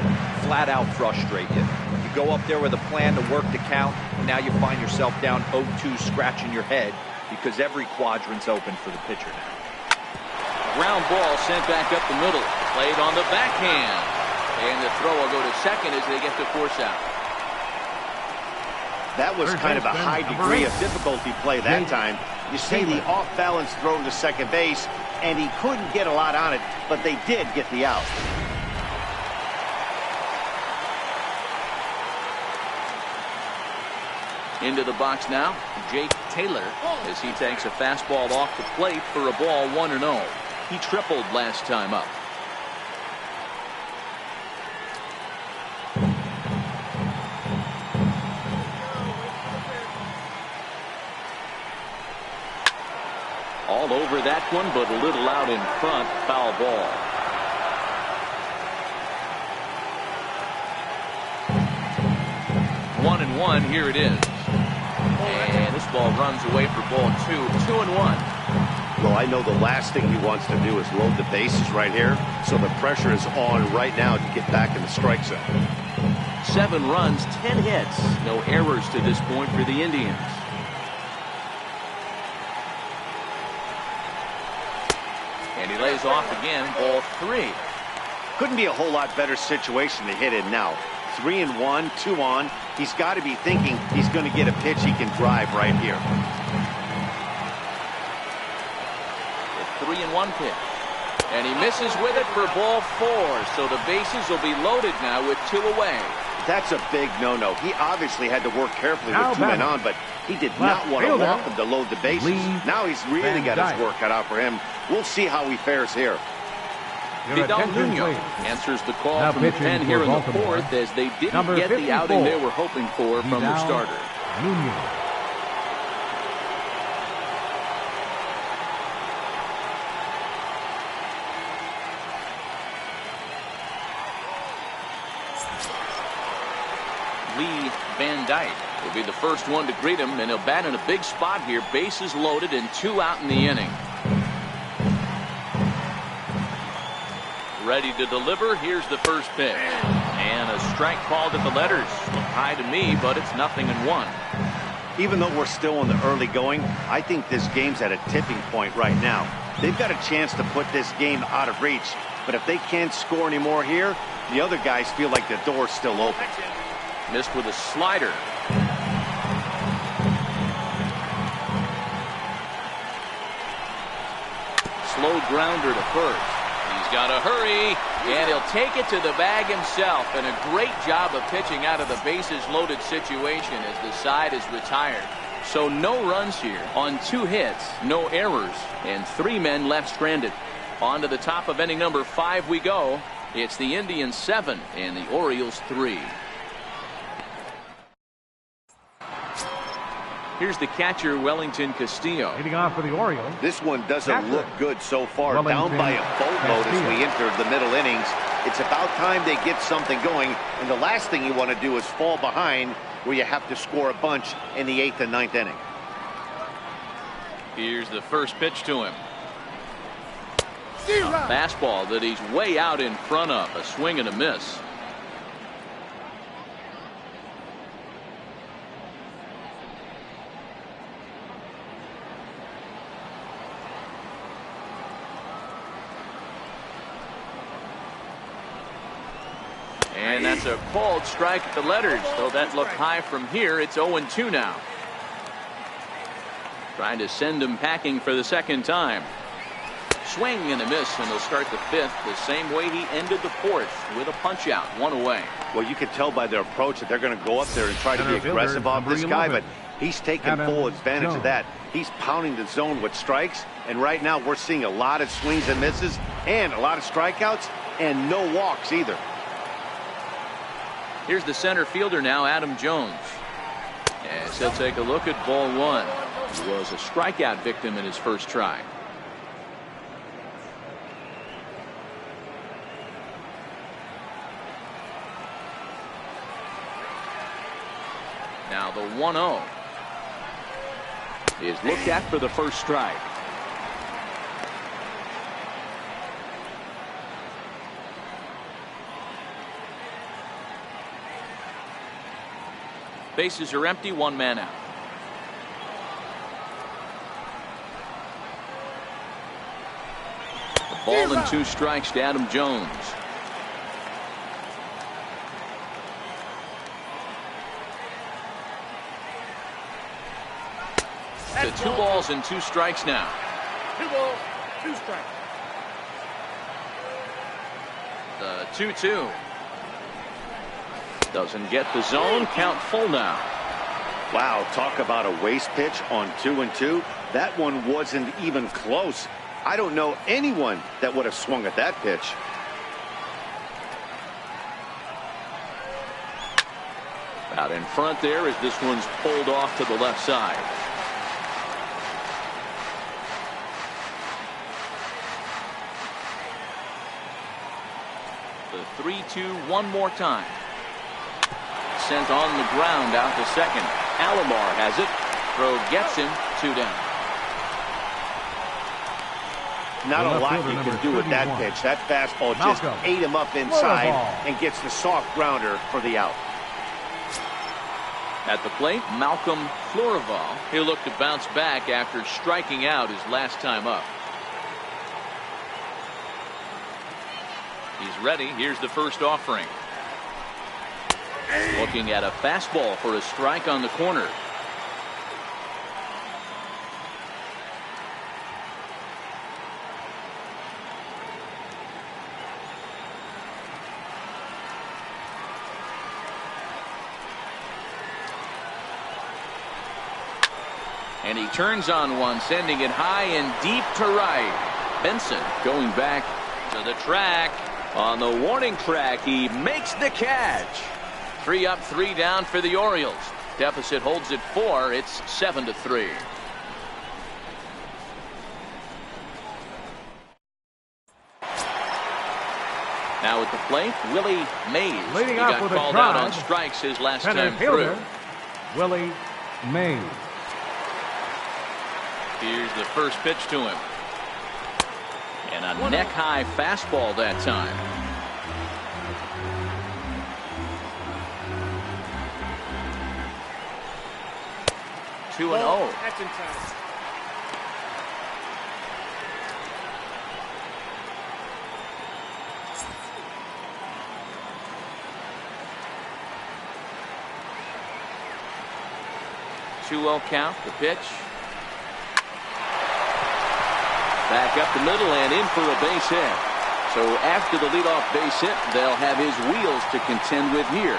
flat out frustrate you. You go up there with a plan to work the count, and now you find yourself down 0-2 scratching your head because every quadrant's open for the pitcher now. Ground ball sent back up the middle. Played on the backhand. And the throw will go to second as they get the force out. That was kind of a high degree of difficulty play that time. You see the off-balance throw to second base, and he couldn't get a lot on it, but they did get the out. Into the box now, Jake Taylor, as he takes a fastball off the plate for a ball 1-0. He tripled last time up. All over that one, but a little out in front. Foul ball. One and one. Here it is. And this ball runs away for ball two. 2-1. Well, I know the last thing he wants to do is load the bases right here, so the pressure is on right now to get back in the strike zone. 7 runs, 10 hits. No errors to this point for the Indians. And he lays off again. Ball 3. Couldn't be a whole lot better situation to hit in now. 3-1, 2 on. He's got to be thinking he's going to get a pitch he can drive right here. 3-1 pitch. And he misses with it for ball 4. So the bases will be loaded now with 2 away. That's a big no-no. He obviously had to work carefully with 2 men on, but he did not want to walk him to load the bases. Now he's really got his work cut out for him. We'll see how he fares here. Vidal Nuno answers the call from the pen here in the 4th, as they didn't get the outing they were hoping for from their starter. Lee Van Dyke will be the first one to greet him, and he'll bat in a big spot here. Bases loaded and 2 out in the inning. Ready to deliver. Here's the first pitch. And a strike called at the letters. Look high to me, but it's 0-1. Even though we're still in the early going, I think this game's at a tipping point right now. They've got a chance to put this game out of reach, but if they can't score anymore here, the other guys feel like the door's still open. Missed with a slider. Slow grounder to first. He's got to hurry, and he'll take it to the bag himself. And a great job of pitching out of the bases loaded situation as the side is retired. So no runs here on 2 hits, no errors, and 3 men left stranded. On to the top of inning number 5 we go. It's the Indians 7 and the Orioles 3. Here's the catcher, Wellington Castillo. Hitting off for the Orioles. This one doesn't look good so far. Down by a boatload as we enter the middle innings. It's about time they get something going. And the last thing you want to do is fall behind where you have to score a bunch in the 8th and 9th inning. Here's the first pitch to him. A fastball that he's way out in front of. A swing and a miss. And that's a called strike at the letters. Though that looked high from here, it's 0-2 now. Trying to send him packing for the second time. Swing and a miss, and they'll start the 5th the same way he ended the 4th, with a punch out, 1 away. Well, you can tell by their approach that they're going to go up there and try to be aggressive off this guy, but he's taking full advantage of that. He's pounding the zone with strikes, and right now we're seeing a lot of swings and misses and a lot of strikeouts and no walks either. Here's the center fielder now, Adam Jones. As he'll take a look at ball 1. He was a strikeout victim in his first try. Now the 1-0 is looked at for the first strike. Bases are empty, 1 man out. A ball and 2 strikes to Adam Jones. To 2 balls and 2 strikes now. 2 balls, 2 strikes. The 2-2. Doesn't get the zone. Count full now. Wow, talk about a waste pitch on 2-2. That one wasn't even close. I don't know anyone that would have swung at that pitch. Out in front there as this one's pulled off to the left side. The 3-2 one more time. Sent on the ground out to second. Alomar has it. Throw gets him. 2 down. Not a lot you can do with that pitch. That fastball just ate him up inside and gets the soft grounder for the out. At the plate, Malcolm Florival. He'll look to bounce back after striking out his last time up. He's ready. Here's the first offering. Looking at a fastball for a strike on the corner. And he turns on one, sending it high and deep to right. Benson going back to the track. On the warning track, he makes the catch. 3 up, 3 down for the Orioles. Deficit holds at 4. It's 7-3. Now at the plate, Willie Mays. Leading he off got with a called drive, out on strikes his last center time fielder, through. Willie Mays. Here's the first pitch to him. And a neck-high fastball that time. Two and 0. That's inside. Two-0 count. The pitch. Back up the middle and in for a base hit. So after the leadoff base hit, they'll have his wheels to contend with here.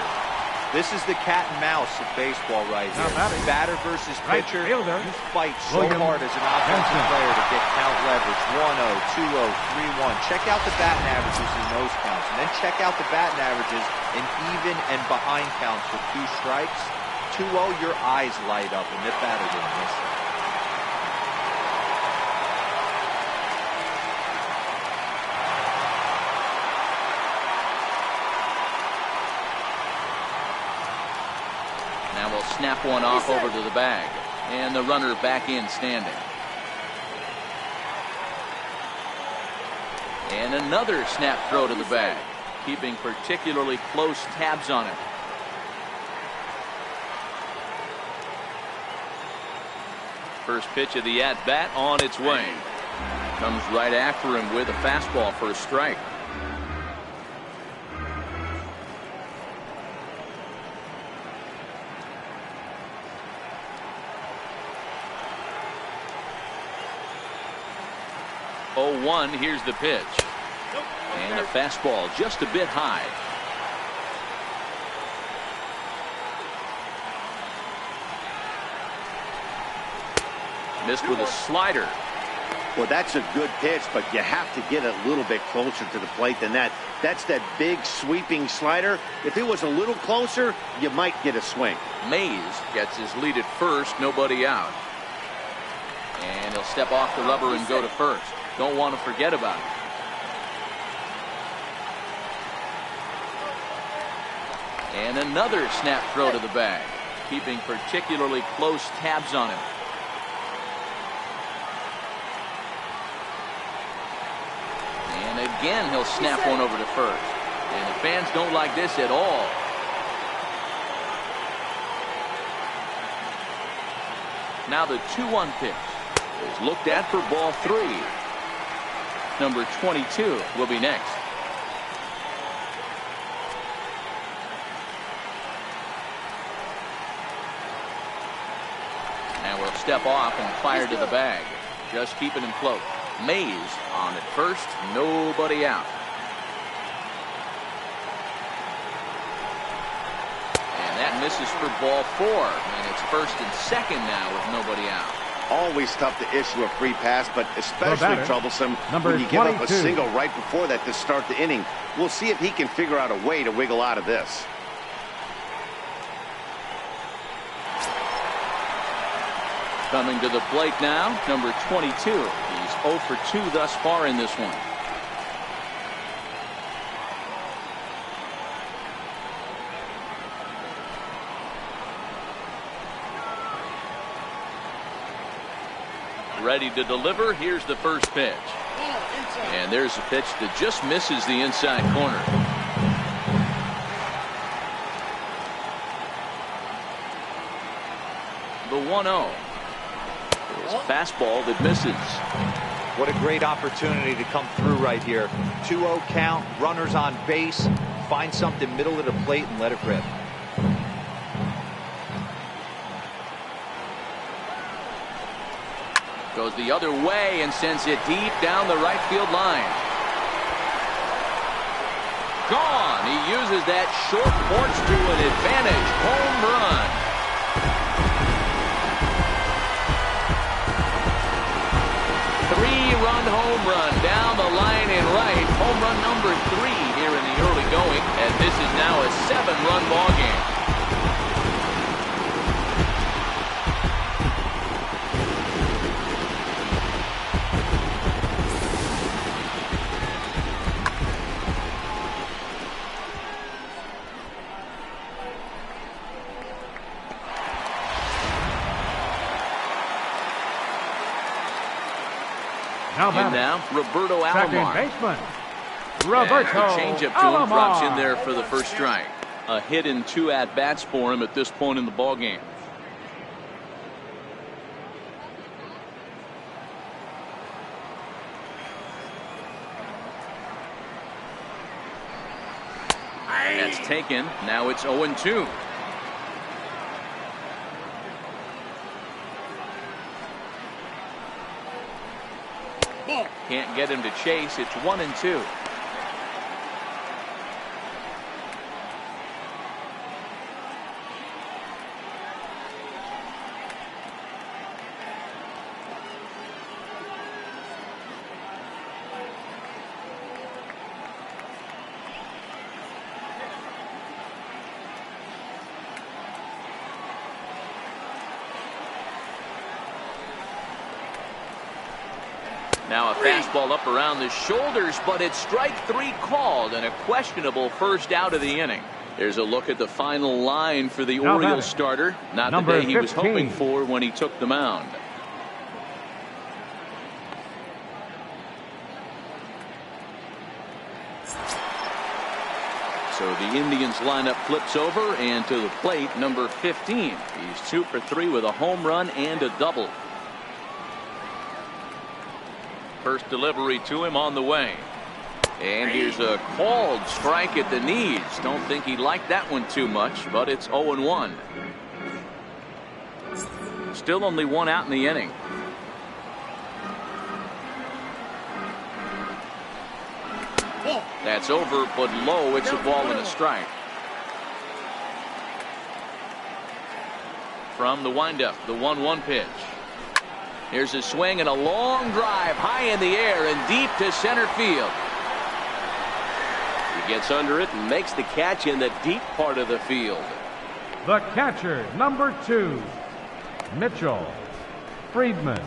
This is the cat and mouse of baseball right here. Batter versus pitcher. You fight so hard as an offensive player to get count leverage. 1-0, 2-0, 3-1. Check out the batting averages in those counts. And then check out the batting averages in even and behind counts with 2 strikes. 2-0, your eyes light up and the batter didn't miss it. Now we'll snap one off over to the bag. And the runner back in standing. And another snap throw to the bag. Keeping particularly close tabs on it. First pitch of the at-bat on its way. Comes right after him with a fastball for a strike. Oh, 1, here's the pitch. And a fastball just a bit high. Missed with a slider. Well, that's a good pitch, but you have to get a little bit closer to the plate than that. That's that big sweeping slider. If it was a little closer, you might get a swing. Mays gets his lead at first, nobody out. And he'll step off the rubber and go to first. Don't want to forget about it. And another snap throw to the bag. Keeping particularly close tabs on him. And again he'll snap one over to first. And the fans don't like this at all. Now the 2-1 pitch is looked at for ball 3. Number 22 will be next. And we'll step off and fire to the bag. Just keeping him close. Mays on at first, nobody out. And that misses for ball 4. And it's first and second now with nobody out. Always tough to issue a free pass, but especially troublesome when you give up a single right before that to start the inning. We'll see if he can figure out a way to wiggle out of this. Coming to the plate now, number 22. He's 0 for 2 thus far in this one. ready to deliver. Here's the first pitch. And there's a pitch that just misses the inside corner. The 1-0. It's a fastball that misses. What a great opportunity to come through right here. 2-0 count, runners on base. Find something middle of the plate and let it rip. Goes the other way and sends it deep down the right field line. Gone. He uses that short porch to an advantage. Home run. Three-run home run down the line and right. Home run number 3 here in the early going, and this is now a 7-run ball game. And now, Roberto Alomar. Second baseman, Roberto And the changeup to him drops in there for the first strike. A hit and 2 at-bats for him at this point in the ball game. That's taken. Now it's 0-2. Can't get him to chase. It's 1-2. Now a fastball up around the shoulders, but it's strike 3 called and a questionable first out of the inning. There's a look at the final line for the Orioles starter. Not the day he was hoping for when he took the mound. So the Indians lineup flips over, and to the plate, number 15. He's 2 for 3 with a home run and a double. First delivery to him on the way. And here's a called strike at the knees. Don't think he liked that one too much, but it's 0-1. Still only 1 out in the inning. That's over, but low. It's a ball and a strike. From the windup, the 1-1 pitch. Here's a swing and a long drive high in the air and deep to center field. He gets under it and makes the catch in the deep part of the field. The catcher, number 2, Mitchell Friedman.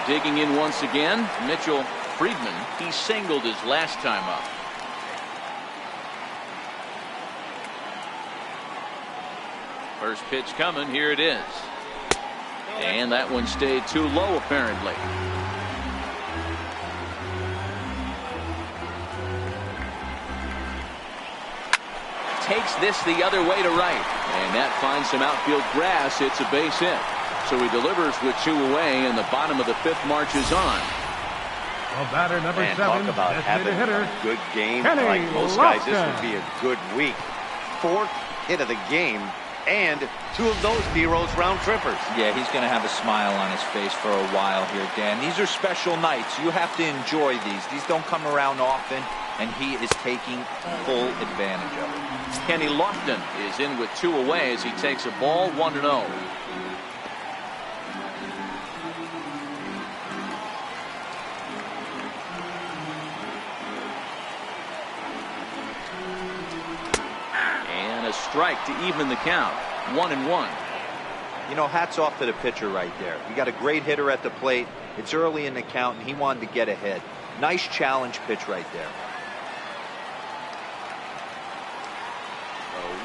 Digging in once again, Mitchell Friedman. He singled his last time up. First pitch coming. Here it is. And that one stayed too low, apparently. Takes this the other way to right. And that finds some outfield grass. It's a base hit. So he delivers with 2 away, and the bottom of the 5th marches on. A batter number 7. Talk about having a good game. Like most guys, this would be a good week. 4th hit of the game. And 2 of those D-Rose round trippers. Yeah, he's going to have a smile on his face for a while here, Dan. These are special nights. You have to enjoy these. These don't come around often, and he is taking full advantage of it. Kenny Lofton is in with 2 away as he takes a ball 1-0. Strike to even the count. 1-1. You know, hats off to the pitcher right there. You got a great hitter at the plate. It's early in the count, and he wanted to get ahead. Nice challenge pitch right there.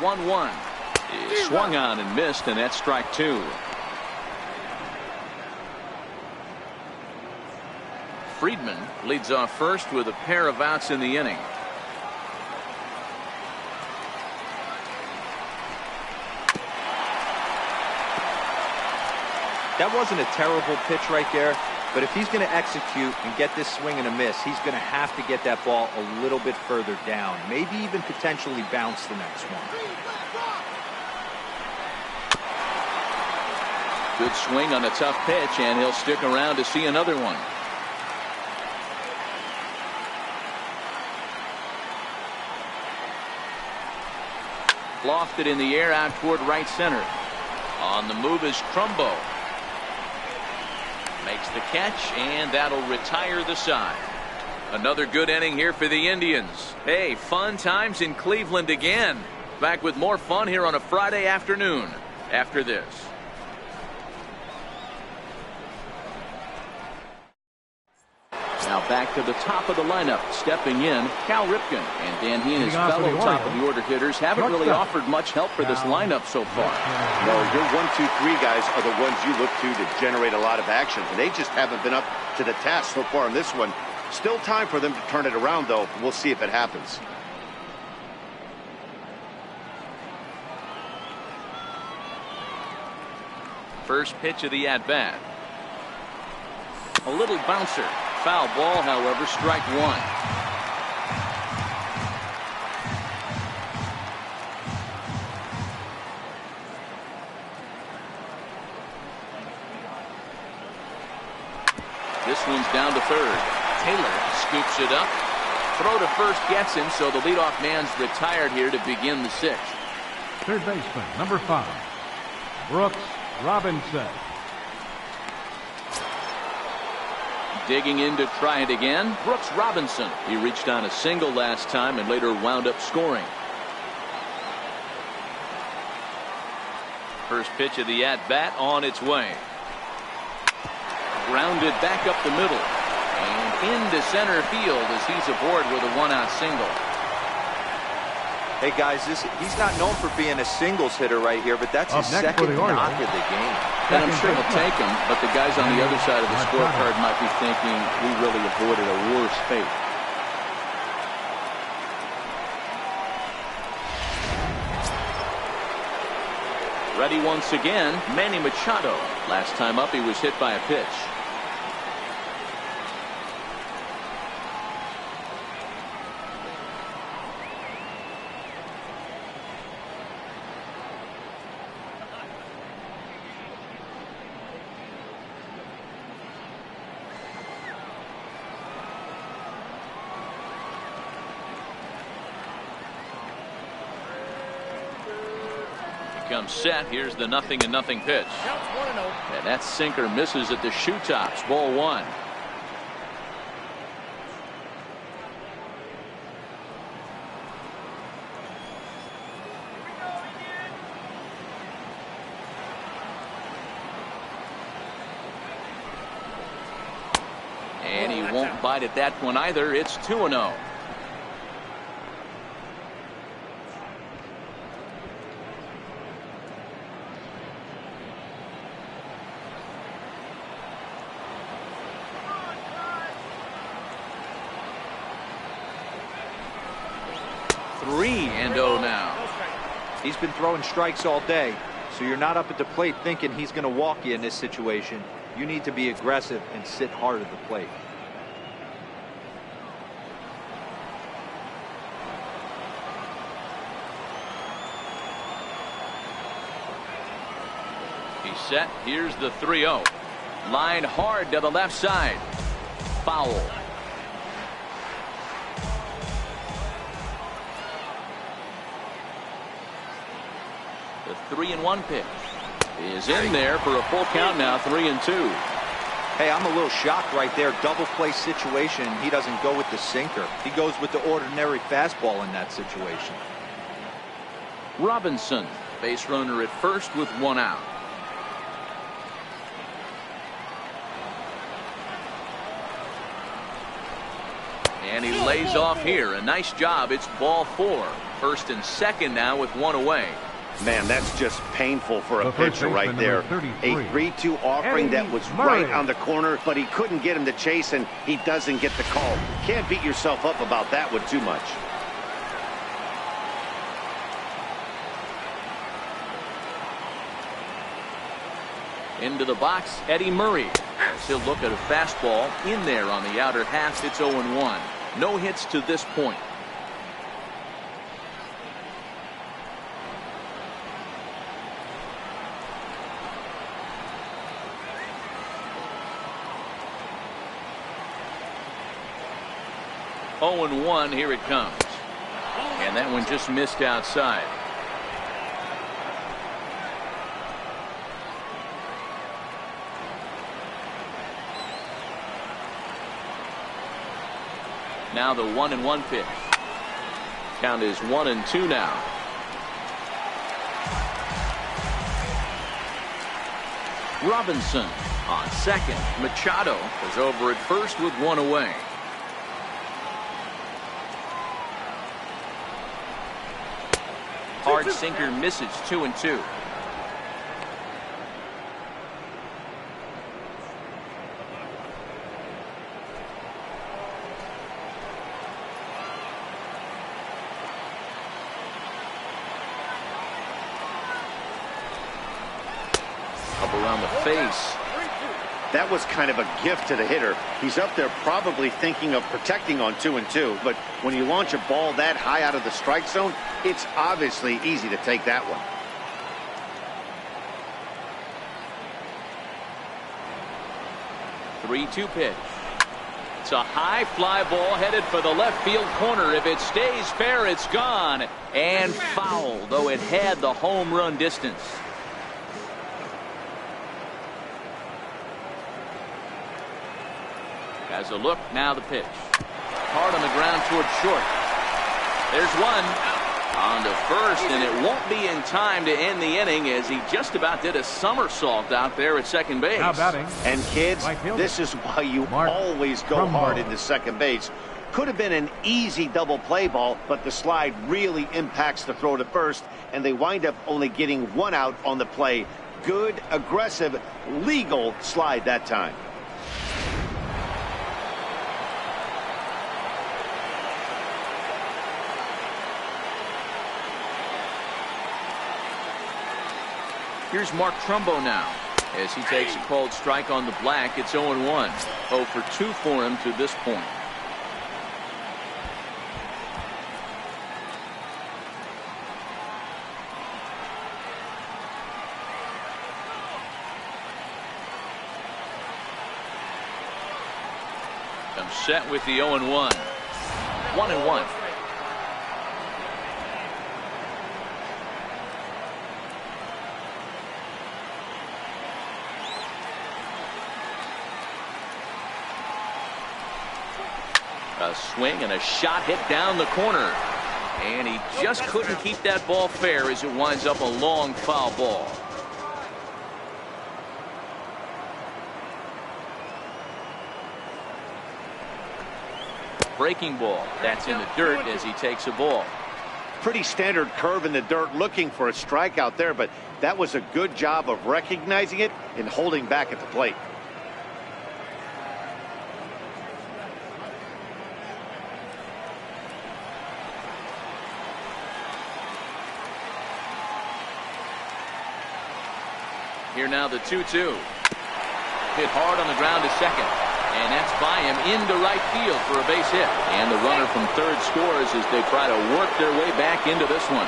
1-1 is swung on and missed, and that's strike 2. Friedman leads off first with a pair of outs in the inning. That wasn't a terrible pitch right there, but if he's going to execute and get this swing and a miss, he's going to have to get that ball a little bit further down, maybe even potentially bounce the next one. Good swing on a tough pitch, and he'll stick around to see another one. Lofted in the air out toward right center. On the move is Crumbo. Makes the catch, and that'll retire the side. Another good inning here for the Indians. Hey, fun times in Cleveland again. Back with more fun here on a Friday afternoon after this. Now back to the top of the lineup. Stepping in, Cal Ripken. And Dan, he and his fellow top of the order hitters haven't really offered much help for this lineup so far. No, your 1, 2, 3 guys are the ones you look to generate a lot of action. And they just haven't been up to the task so far in this one. Still time for them to turn it around, though. We'll see if it happens. First pitch of the at-bat. A little bouncer. Foul ball, however, strike one. This one's down to third. Taylor scoops it up. Throw to first gets him, so the leadoff man's retired here to begin the sixth. Third baseman, number 5, Brooks Robinson. Digging in to try it again, Brooks Robinson. He reached on a single last time and later wound up scoring. First pitch of the at-bat on its way. Grounded back up the middle. And into center field as he's aboard with a one-out single. Hey guys, he's not known for being a singles hitter right here, but that's his second knock of the game. And I'm sure he'll take him, but the guys on the other side of the scorecard might be thinking we really avoided a worse fate. Ready once again, Manny Machado. Last time up he was hit by a pitch. Comes set. Here's the 0-0 pitch. And that sinker misses at the shoe tops. Ball one. And he won't bite at that one either. It's 2-0. Now. He's been throwing strikes all day, so you're not up at the plate thinking he's going to walk you in this situation. You need to be aggressive and sit hard at the plate. He's set. Here's the 3-0. Line hard to the left side. Foul. The 3-1 pitch is in there for a full count now. 3-2. Hey, I'm a little shocked right there. Double play situation. He doesn't go with the sinker. He goes with the ordinary fastball in that situation. Robinson, base runner at first with one out. And he lays off here. A nice job. It's ball 4. First and second now with one away. Man, that's just painful for The a first pitcher right baseman, there. number A 33, 3-2 offering that was Murray. right on the corner, but he couldn't get him to chase, and he doesn't get the call. Can't beat yourself up about that one too much. Into the box, Eddie Murray. As he'll look at a fastball in there on the outer half. It's 0-1. No hits to this point. Oh and 1, here it comes. And that one just missed outside. Now the 1-1 pitch. Count is 1-2 now. Robinson on second. Machado is over at first with one away. Hard sinker misses. 2-2. Up around the face. That was kind of a gift to the hitter. He's up there probably thinking of protecting on 2-2, but when you launch a ball that high out of the strike zone, it's obviously easy to take that one. Three-two pitch. It's a high fly ball headed for the left field corner. If it stays fair, it's gone and foul, though it had the home run distance. As a look, now the pitch. Hard on the ground toward short. There's one. On to first, and it won't be in time to end the inning as he just about did a somersault out there at second base. Now batting. And kids, Right fielder. this is why you Mark always go Trumbo. hard into second base. Could have been an easy double play ball, but the slide really impacts the throw to first, and they wind up only getting one out on the play. Good, aggressive, legal slide that time. Here's Mark Trumbo now as he takes a called strike on the black. It's 0-1. 0 for 2 for him to this point. I'm set with the 0-1. 1-1. A swing and a shot hit down the corner. And he just couldn't keep that ball fair as it winds up a long foul ball. Breaking ball. That's in the dirt as he takes a ball. Pretty standard curve in the dirt, looking for a strikeout there, but that was a good job of recognizing it and holding back at the plate. Here now the 2-2. Hit hard on the ground to second. And that's by him into right field for a base hit. And the runner from third scores as they try to work their way back into this one.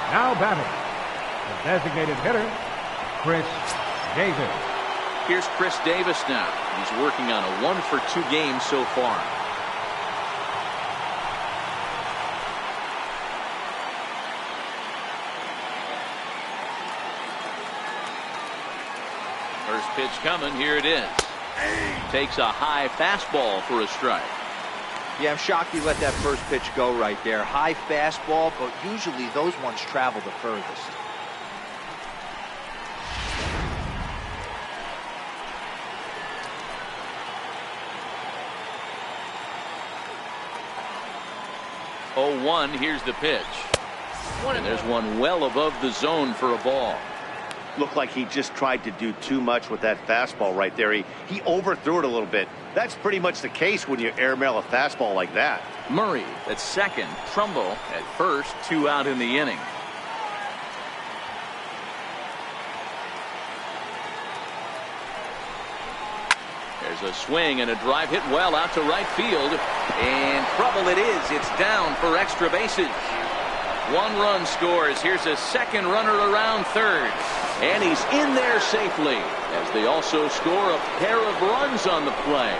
Now batting. The designated hitter, Chris Davis. Here's Chris Davis now. He's working on a 1 for 2 game so far. First pitch coming. Here it is. Takes a high fastball for a strike. Yeah, I'm shocked he let that first pitch go right there. High fastball, but usually those ones travel the furthest. Oh, 1. Here's the pitch. And there's one well above the zone for a ball. Looked like he just tried to do too much with that fastball right there. He overthrew it a little bit. That's pretty much the case when you airmail a fastball like that. Murray at second, Trumbo at first, 2 out in the inning. There's a swing and a drive hit well out to right field. And trouble it is. It's down for extra bases. 1 run scores. Here's a second runner around third. And he's in there safely as they also score a pair of runs on the play.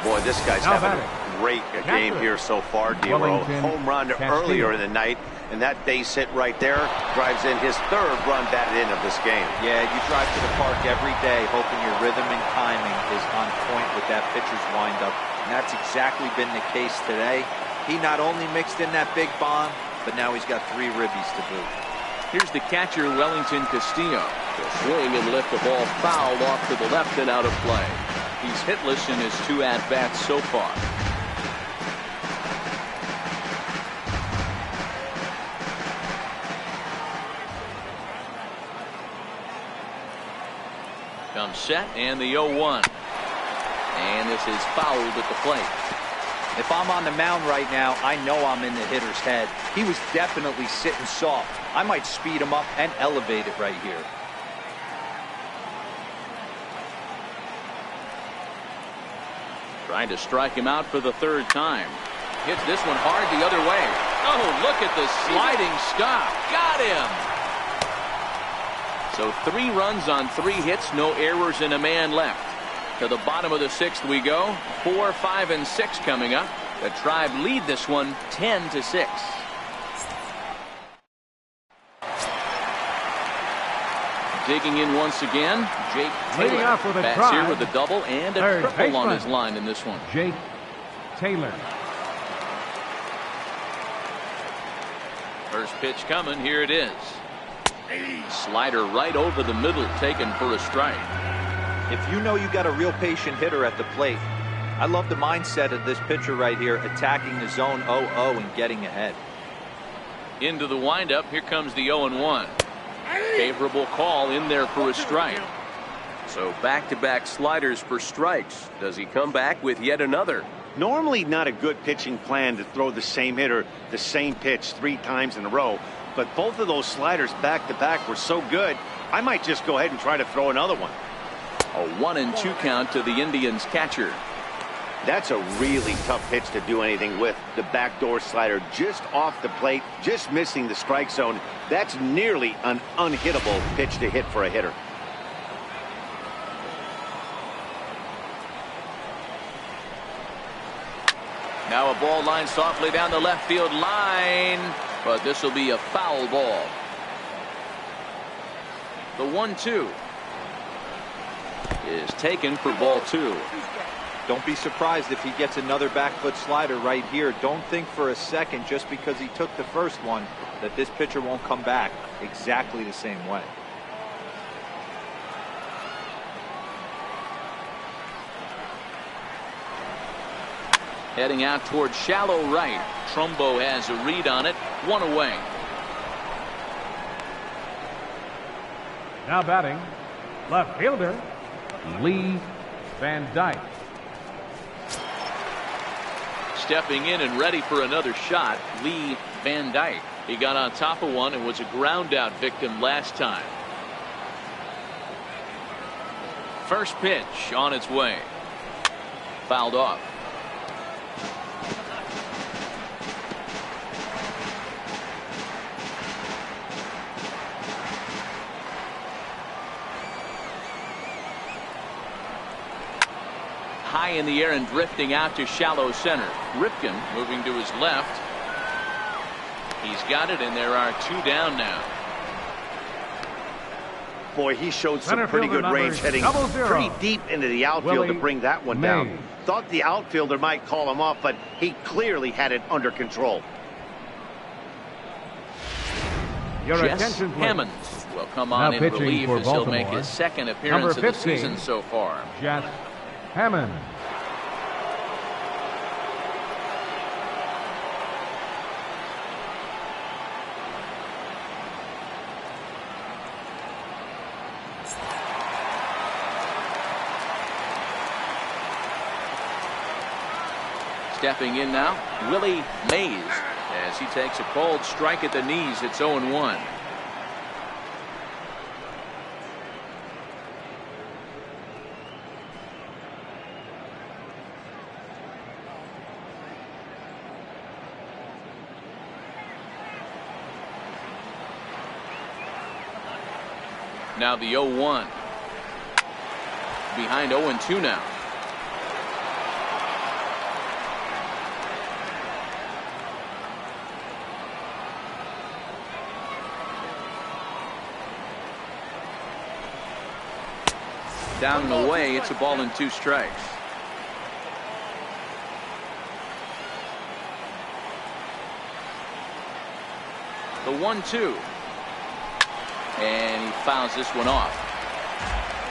Boy, this guy's having a great game here so far, D-Row. Home run earlier in the night, and that base hit right there drives in his 3rd run batted in of this game. Yeah, you drive to the park every day hoping your rhythm and timing is on point with that pitcher's windup, and that's exactly been the case today. He not only mixed in that big bomb, but now he's got 3 ribbies to boot. Here's the catcher, Wellington Castillo. He'll swing and lift the ball foul off to the left and out of play. He's hitless in his 2 at-bats so far. Comes set and the 0-1. And this is fouled at the plate. If I'm on the mound right now, I know I'm in the hitter's head. He was definitely sitting soft. I might speed him up and elevate it right here. Trying to strike him out for the 3rd time. Hits this one hard the other way. Oh, look at the sliding stop. Got him. So 3 runs on 3 hits, no errors, and a man left. To the bottom of the 6th we go. 4, 5, and 6 coming up. The Tribe lead this one 10-6. Digging in once again, Jake Leading Taylor. off with a Bats try. here with a double and a Third triple on baseman. his line in this one. Jake Taylor. First pitch coming. Here it is. Slider right over the middle, taken for a strike. If you know you got a real patient hitter at the plate, I love the mindset of this pitcher right here, attacking the zone 0-0 and getting ahead. Into the windup. Here comes the 0-1. Favorable call in there for a strike. So back-to-back sliders for strikes. Does he come back with yet another? Normally not a good pitching plan to throw the same hitter the same pitch 3 times in a row, but both of those sliders back-to-back were so good, I might just go ahead and try to throw another one. A 1-2 count to the Indians catcher. That's a really tough pitch to do anything with. The backdoor slider just off the plate, just missing the strike zone. That's nearly an unhittable pitch to hit for a hitter. Now a ball lined softly down the left field line, but this will be a foul ball. The 1-2 is taken for ball 2. Don't be surprised if he gets another back foot slider right here. Don't think for a second, just because he took the first one, that this pitcher won't come back exactly the same way. Heading out towards shallow right. Trumbo has a read on it. 1 away. Now batting, left fielder, Lee Van Dyke. Stepping in and ready for another shot, Lee Van Dyke. He got on top of one and was a ground out victim last time. First pitch on its way. Fouled off. High in the air and drifting out to shallow center. Ripken moving to his left. He's got it, and there are 2 down now. Boy, he showed some Center pretty fielder good range, heading 0. pretty deep into the outfield Willie to bring that one down. Mays. Thought the outfielder might call him off, but he clearly had it under control. Your Jess attention, please. Hammond will come on Now in pitching relief for as he'll make Baltimore, his second number appearance of the 15, season so far. Jess Hammond. Stepping in now, Willie Mays, as he takes a cold strike at the knees. It's 0-1. Now the 0-1. Behind 0-2 now. Down and away, it's a ball and 2 strikes. The 1-2. And he fouls this one off.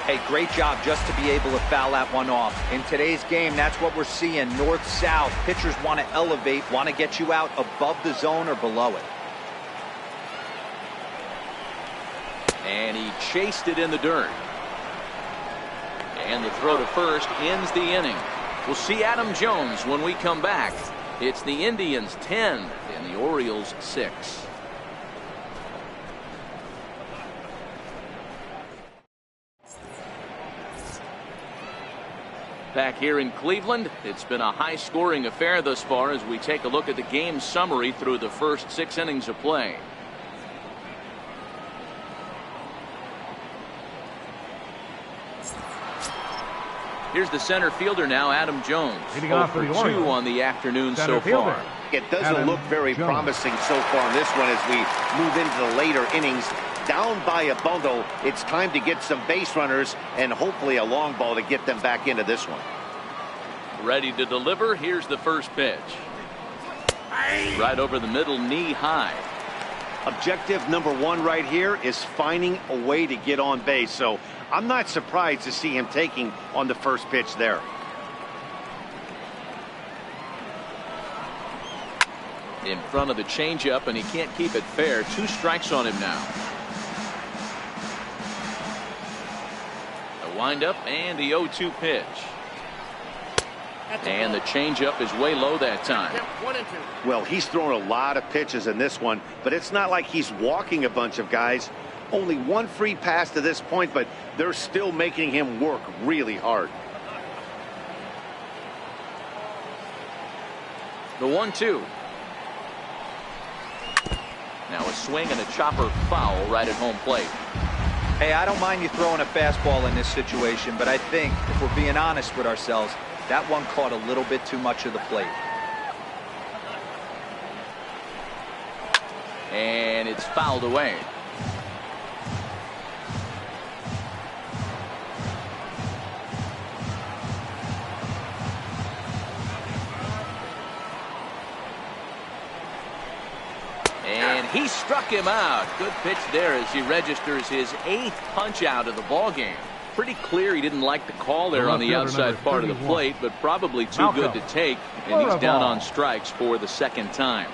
Hey, great job just to be able to foul that one off. In today's game, that's what we're seeing. North-south. Pitchers want to elevate, want to get you out above the zone or below it. And he chased it in the dirt. And the throw to first ends the inning. We'll see Adam Jones when we come back. It's the Indians 10 and the Orioles 6. Back here in Cleveland, it's been a high-scoring affair thus far as we take a look at the game summary through the first 6 innings of play. Here's the center fielder now, Adam Jones. 0 for 2 on the afternoon so far. It doesn't look very promising so far in this one as we move into the later innings. Down by a bundle, it's time to get some base runners and hopefully a long ball to get them back into this one. Ready to deliver. Here's the first pitch. Right over the middle, knee high. Objective number 1 right here is finding a way to get on base. So I'm not surprised to see him taking on the first pitch there. In front of the changeup, and he can't keep it fair. 2 strikes on him now. The windup and the 0-2 pitch. And the changeup is way low that time. Well, he's thrown a lot of pitches in this one, but it's not like he's walking a bunch of guys. Only 1 free pass to this point, but they're still making him work really hard. The 1-2. Now a swing and a chopper foul right at home plate. Hey, I don't mind you throwing a fastball in this situation, but I think if we're being honest with ourselves, that one caught a little bit too much of the plate. And it's fouled away. And he struck him out. Good pitch there as he registers his 8th punch out of the ball game. Pretty clear he didn't like the call there on the outside part of the plate, but probably too good to take, and he's down on strikes for the 2nd time.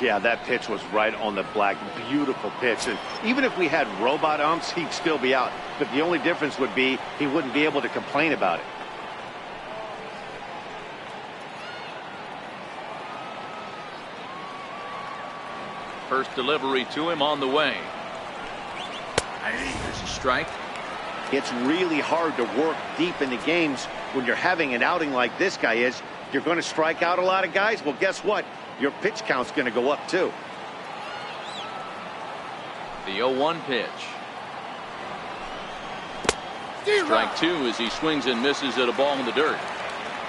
Yeah, that pitch was right on the black. Beautiful pitch. And even if we had robot umps, he'd still be out. But the only difference would be he wouldn't be able to complain about it. First delivery to him on the way. There's a strike. It's really hard to work deep into games when you're having an outing like this guy is. You're going to strike out a lot of guys. Well, guess what? Your pitch count's going to go up too. The 0-1 pitch. Strike 2 as he swings and misses at a ball in the dirt.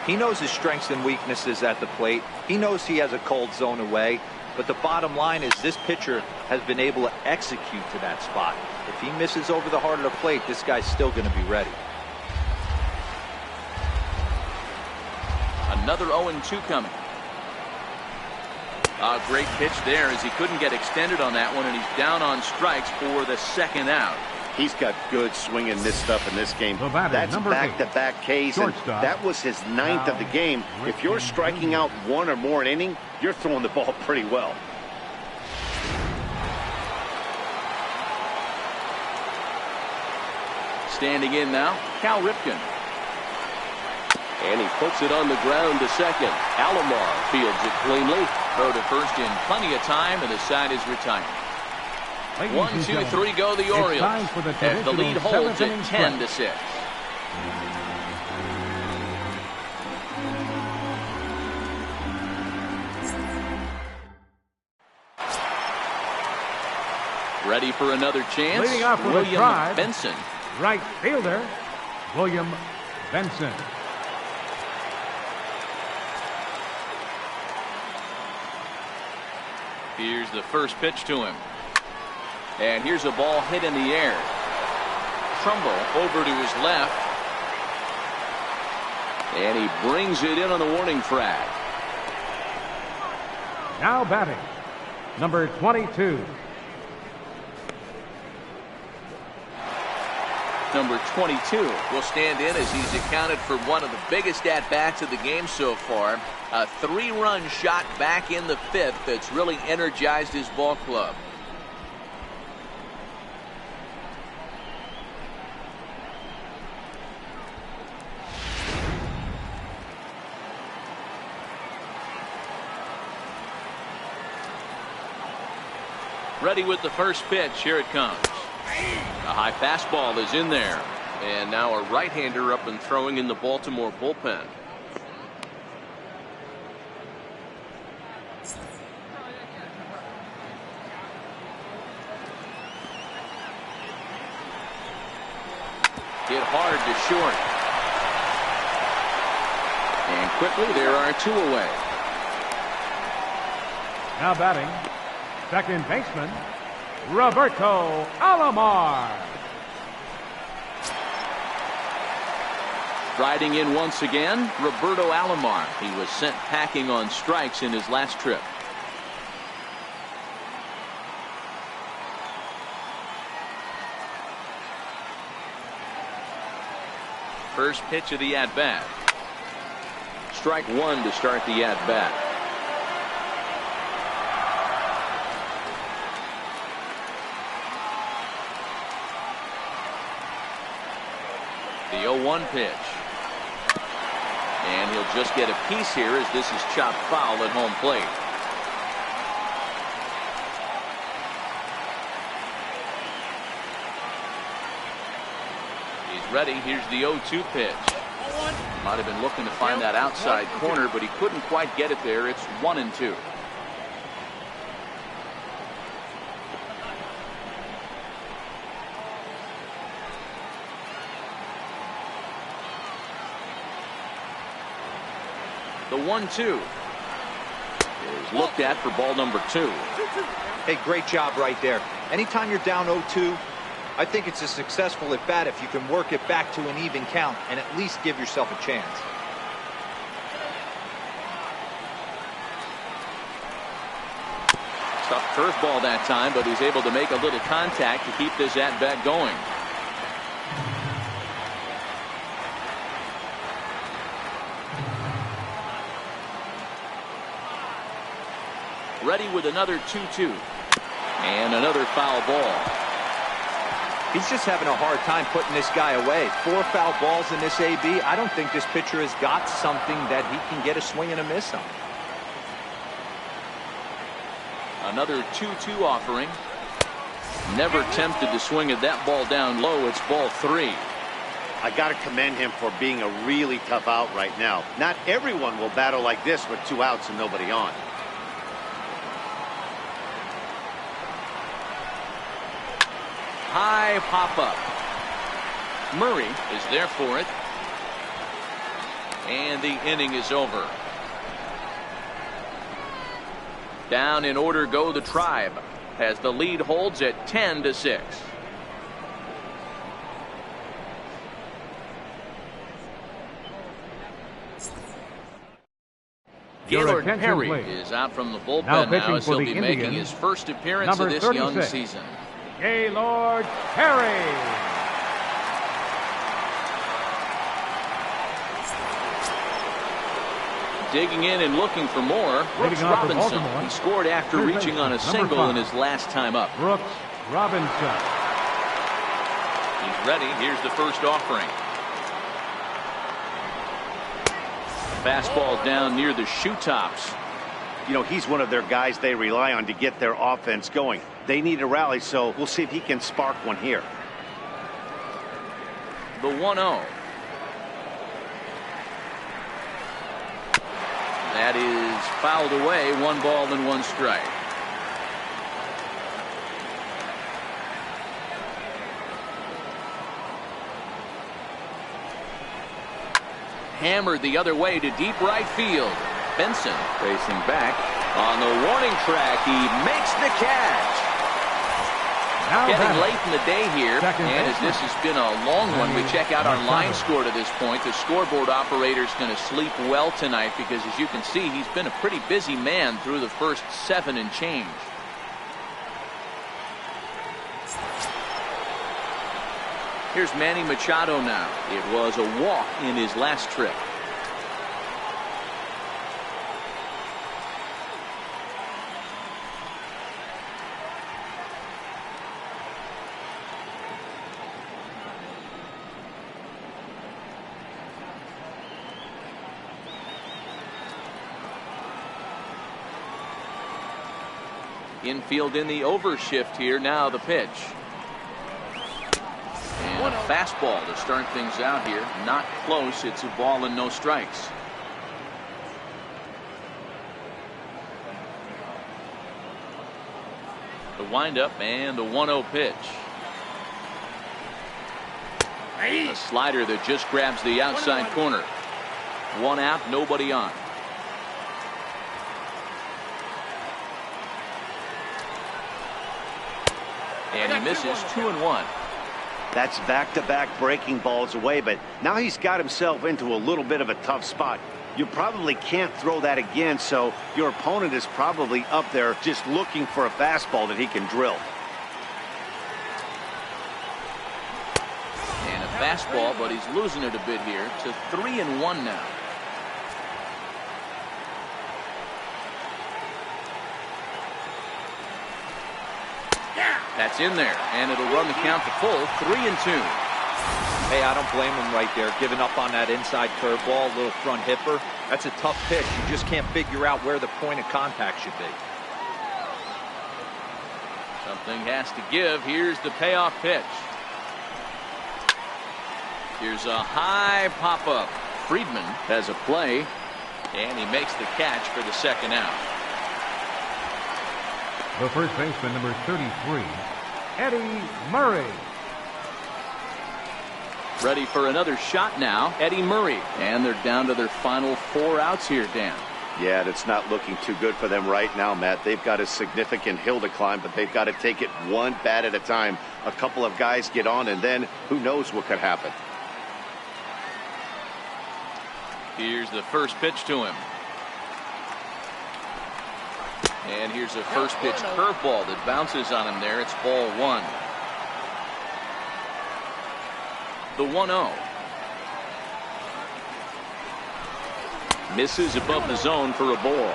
He knows his strengths and weaknesses at the plate. He knows he has a cold zone away. But the bottom line is this pitcher has been able to execute to that spot. If he misses over the heart of the plate, this guy's still going to be ready. Another 0-2 coming. A great pitch there as he couldn't get extended on that one, and he's down on strikes for the 2nd out. He's got good swing and miss stuff in this game. That's back-to-back Ks, and that was his 9th of the game. If you're striking out 1 or more an inning, you're throwing the ball pretty well. Standing in now, Cal Ripken. And he puts it on the ground to second. Alomar fields it cleanly. Throw to first in plenty of time, and the side is retired. Ladies 1, and 2, gentlemen, 3 go the it's Orioles. time for the As the lead traditional holds seventh at inning 10-6. Ready for another chance. Leading off with a William drive. Benson. Right fielder, William Benson. Here's the first pitch to him. And here's a ball hit in the air. Trumbo over to his left. And he brings it in on the warning track. Now batting, number 22. Number 22 will stand in as he's accounted for one of the biggest at-bats of the game so far. A 3-run shot back in the 5th that's really energized his ball club. Ready with the first pitch. Here it comes. A high fastball is in there. And now a right-hander up and throwing in the Baltimore bullpen. Hit hard to short. And quickly there are 2 away. Now batting, second baseman, Roberto Alomar. Riding in once again, Roberto Alomar. He was sent packing on strikes in his last trip. First pitch of the at-bat. Strike 1 to start the at-bat. The 0-1 pitch. And he'll just get a piece here as this is chopped foul at home plate. He's ready. Here's the 0-2 pitch. Might have been looking to find that outside corner, but he couldn't quite get it there. It's 1-2. The 1-2 is looked at for ball number 2. Hey, great job right there. Anytime you're down 0-2, I think it's a successful at bat if you can work it back to an even count and at least give yourself a chance. Tough curveball that time, but he's able to make a little contact to keep this at bat going. Ready with another 2-2. And another foul ball. He's just having a hard time putting this guy away. 4 foul balls in this AB. I don't think this pitcher has got something that he can get a swing and a miss on. Another 2-2 offering. Never tempted to swing at that ball down low. It's ball 3. I got to commend him for being a really tough out right now. Not everyone will battle like this with 2 outs and nobody on. High pop-up. Murray is there for it. And the inning is over. Down in order go the Tribe as the lead holds at 10-6. Gaylord Perry is out from the bullpen now as he'll be making his first appearance of this young season. Gaylord Perry. Digging in and looking for more. Brooks Robinson. He scored after reaching on a single in his last time up. Brooks Robinson. He's ready. Here's the first offering. Fastball down near the shoe tops. You know, he's one of their guys they rely on to get their offense going. They need a rally, so we'll see if he can spark one here. The 1-0. That is fouled away. 1 ball and 1 strike. Hammered the other way to deep right field. Benson racing back on the warning track. He makes the catch. Now Getting late in the day here, and as this has been a long one, we check out our line score to this point. The scoreboard operator's going to sleep well tonight because, as you can see, he's been a pretty busy man through the first 7 and change. Here's Manny Machado now. It was a walk in his last trip. Infield in the overshift here. Now the pitch. And a fastball to start things out here. Not close. It's a ball and no strikes. The windup and the 1-0 pitch. A slider that just grabs the outside corner. 1 out, nobody on. And he misses. 2-1. That's back-to-back breaking balls away, but now he's got himself into a little bit of a tough spot. You probably can't throw that again, so your opponent is probably up there just looking for a fastball that he can drill. And a fastball, but he's losing it a bit here to 3-1 now. That's in there, and it'll run the count to full. 3-2. Hey, I don't blame him right there. Giving up on that inside curveball, little front hipper. That's a tough pitch. You just can't figure out where the point of contact should be. Something has to give. Here's the payoff pitch. Here's a high pop-up. Friedman has a play, and he makes the catch for the second out. The first baseman, number 33, Eddie Murray. Ready for another shot now, Eddie Murray. And they're down to their final 4 outs here, Dan. Yeah, that's not looking too good for them right now, Matt. They've got a significant hill to climb, but they've got to take it one bat at a time. A couple of guys get on, and then who knows what could happen. Here's the first pitch to him. And here's a first pitch curveball that bounces on him there. It's ball 1. The 1-0. Misses above the zone for a ball.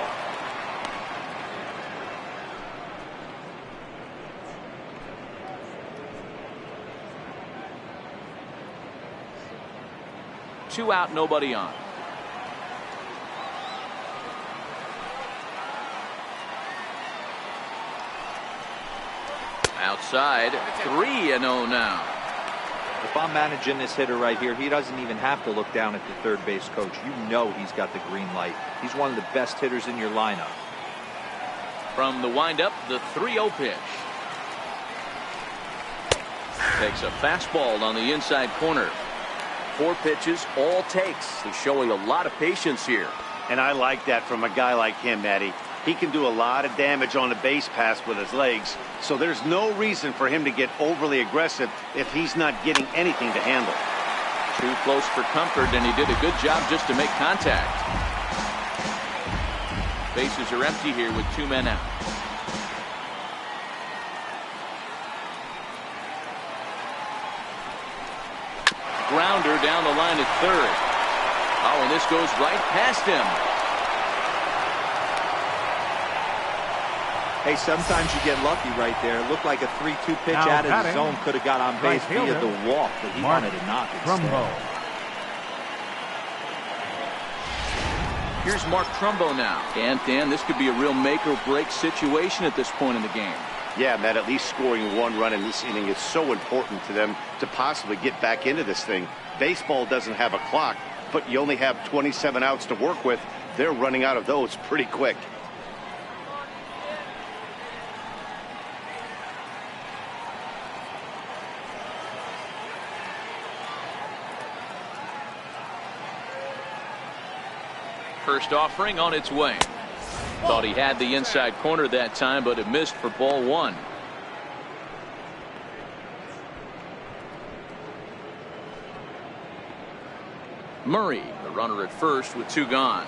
Two out, nobody on. Outside, 3-0 now. If I'm managing this hitter right here, he doesn't even have to look down at the third base coach. You know he's got the green light. He's one of the best hitters in your lineup. From the windup, the 3-0 pitch. Takes a fastball on the inside corner. 4 pitches, all takes. He's showing a lot of patience here. And I like that from a guy like him, Matty. He can do a lot of damage on a base pass with his legs, so there's no reason for him to get overly aggressive if he's not getting anything to handle. Too close for comfort, and he did a good job just to make contact. Bases are empty here with 2 men out. Grounder down the line at third. Oh, and this goes right past him. Hey, sometimes you get lucky right there. It looked like a 3-2 pitch Now out of the batting, zone could have got on base right via fielder, the walk, but he Mark wanted to knock it. Trumbo. Here's Mark Trumbo now. And Dan, this could be a real make or break situation at this point in the game. Yeah, Matt, at least scoring one run in this inning is so important to them to possibly get back into this thing. Baseball doesn't have a clock, but you only have 27 outs to work with. They're running out of those pretty quick. First offering on its way. Thought he had the inside corner that time, but it missed for ball one. Murray, the runner at first with two gone.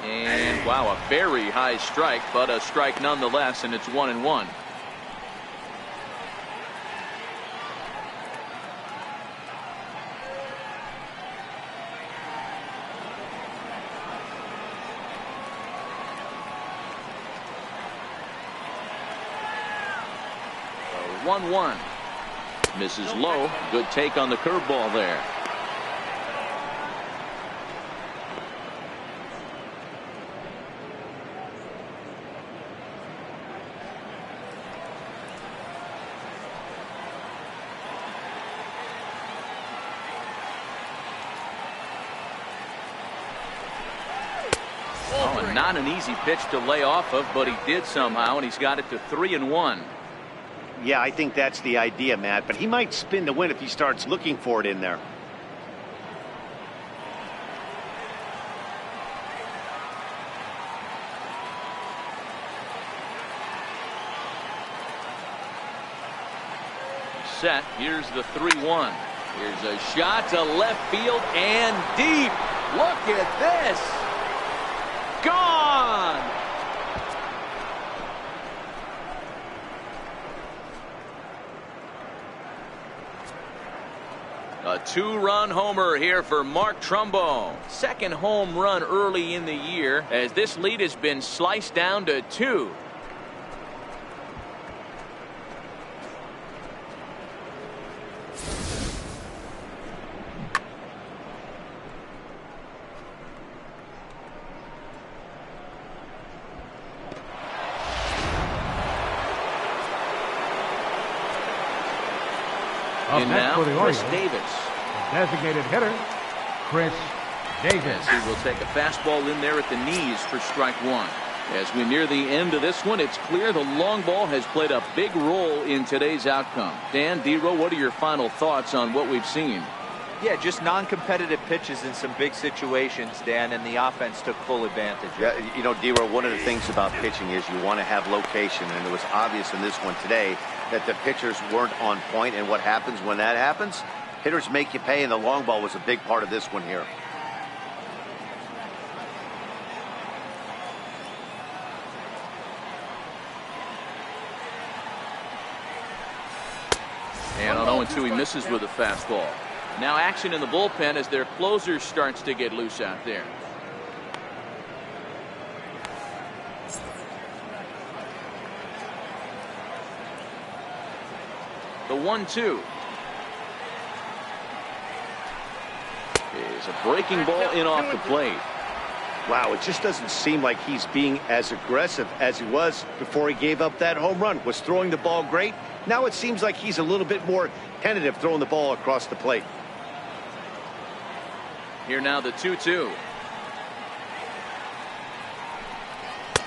And wow, a very high strike, but a strike nonetheless, and it's 1-1. So 1-1. Misses low. Good take on the curveball there. Not an easy pitch to lay off of, but he did somehow, and he's got it to 3-1. Yeah, I think that's the idea, Matt, but he might spin the win if he starts looking for it in there. Set. Here's the 3-1. Here's a shot to left field and deep. Look at this. Gone. A two-run homer here for Mark Trumbo. Second home run early in the year as this lead has been sliced down to 2. Up In next now, for the Chris Orioles, Davis. the designated hitter, Chris Davis. As he will take a fastball in there at the knees for strike one. As we near the end of this one, it's clear the long ball has played a big role in today's outcome. Dan, D-Row, what are your final thoughts on what we've seen? Yeah, just non-competitive pitches in some big situations, Dan, and the offense took full advantage. Yeah, you know, D-Row, one of the things about pitching is you want to have location, and it was obvious in this one today that the pitchers weren't on point, and what happens when that happens? Hitters make you pay, and the long ball was a big part of this one here. And on 0-2, he misses with a fastball. Now action in the bullpen as their closer starts to get loose out there. The 1-2 is a breaking ball in off the plate. Wow, it just doesn't seem like he's being as aggressive as he was before he gave up that home run. Was throwing the ball great. Now it seems like he's a little bit more tentative throwing the ball across the plate. Here now the 2-2.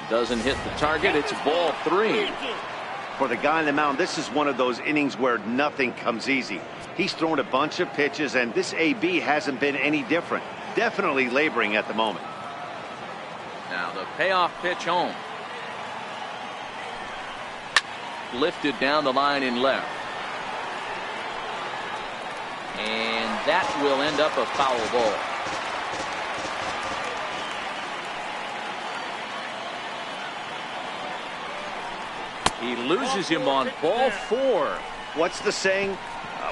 Doesn't hit the target. It's ball 3. For the guy on the mound, this is one of those innings where nothing comes easy. He's thrown a bunch of pitches, and this AB hasn't been any different. Definitely laboring at the moment. Now the payoff pitch home. Lifted down the line in left. And that will end up a foul ball. He loses him on ball 4. What's the saying?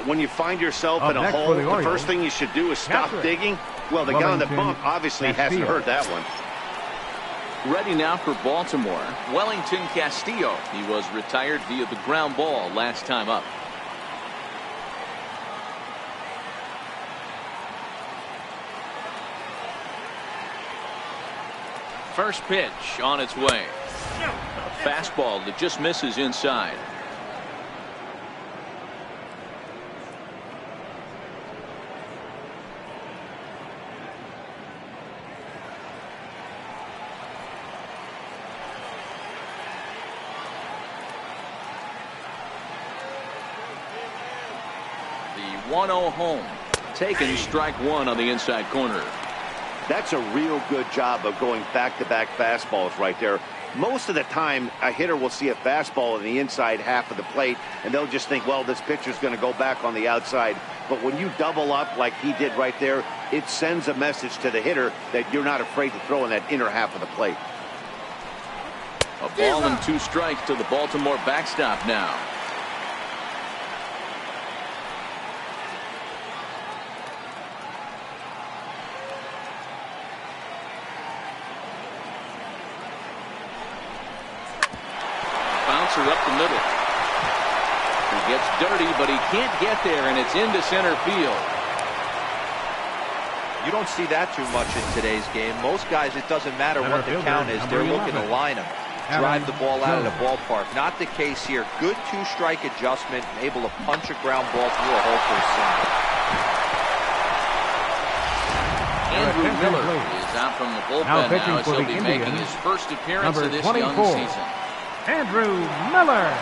When you find yourself Up in a next hole, for the the Orioles, first thing you should do is stop catcher, digging. Well, the guy on the Wellington bump obviously hasn't Castillo. heard that one. Ready now for Baltimore, Wellington Castillo. He was retired via the ground ball last time up. First pitch on its way. A fastball that just misses inside. The 1-0 home. Taken strike one on the inside corner. That's a real good job of going back-to-back fastballs right there. Most of the time, a hitter will see a fastball in the inside half of the plate, and they'll just think, well, this pitcher's going to go back on the outside. But when you double up like he did right there, it sends a message to the hitter that you're not afraid to throw in that inner half of the plate. A ball and 2 strikes to the Baltimore backstop now. Up the middle. He gets dirty, but he can't get there, and it's into center field. You don't see that too much in today's game. Most guys, it doesn't matter what the count is. They're looking to line them, drive the ball out of the ballpark. Not the case here. Good 2-strike adjustment, able to punch a ground ball through a hole for a single. Andrew Miller is out from the bullpen now as he'll be making his first appearance of this young season. Andrew Miller.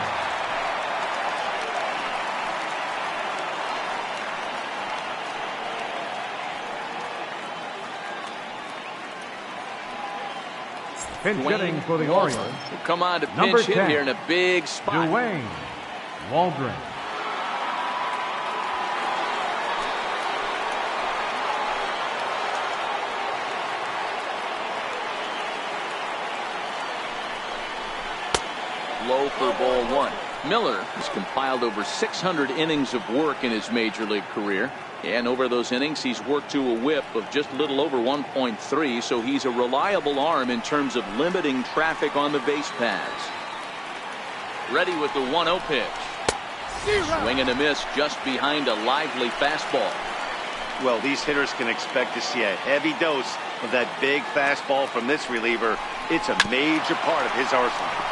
Pinch hitting for the Orioles. Will come on to pinch hit here in a big spot. Dwayne Waldron. Low for ball one. Miller has compiled over 600 innings of work in his major league career. And over those innings, he's worked to a whip of just a little over 1.3. So he's a reliable arm in terms of limiting traffic on the base paths. Ready with the 1-0 pitch. Swing and a miss just behind a lively fastball. Well, these hitters can expect to see a heavy dose of that big fastball from this reliever. It's a major part of his arsenal.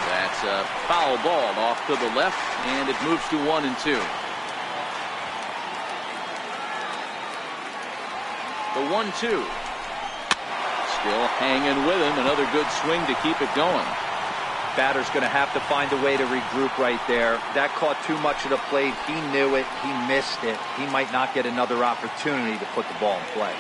That's a foul ball off to the left, and it moves to 1-2. The 1-2. Still hanging with him. Another good swing to keep it going. Batter's going to have to find a way to regroup right there. That caught too much of the plate. He knew it. He missed it. He might not get another opportunity to put the ball in play.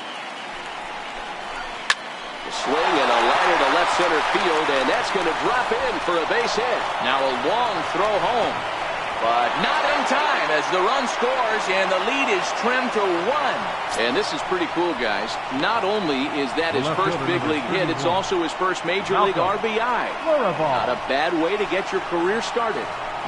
Swing and a liner to left center field, and that's going to drop in for a base hit. Now a long throw home, but not in time as the run scores and the lead is trimmed to 1. And this is pretty cool, guys. Not only is that his first big league hit, it's also his first major league RBI. Not a bad way to get your career started.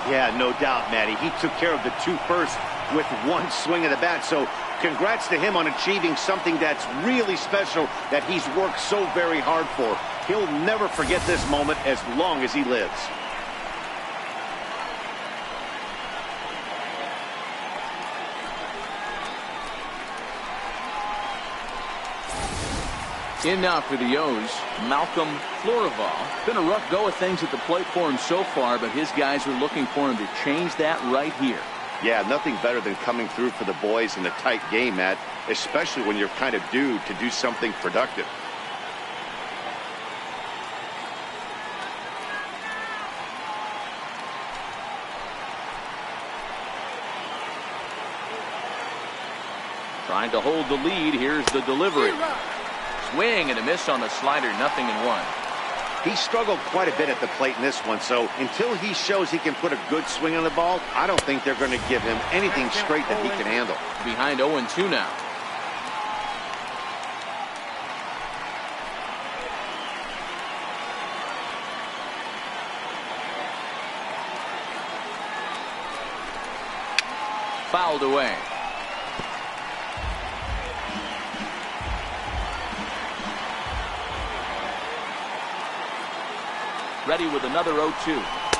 Yeah, no doubt, Matty. He took care of the 2 first with 1 swing of the bat. So congrats to him on achieving something that's really special that he's worked so very hard for. He'll never forget this moment as long as he lives. In now for the O's, Malcolm Florival. Been a rough go of things at the plate for him so far, but his guys are looking for him to change that right here. Yeah, nothing better than coming through for the boys in a tight game, Matt, especially when you're kind of due to do something productive. Trying to hold the lead. Here's the delivery. Swing and a miss on the slider. 0-1. He struggled quite a bit at the plate in this one, so until he shows he can put a good swing on the ball, I don't think they're going to give him anything straight that he can handle. Behind 0-2 now. Fouled away. ready with another 0-2.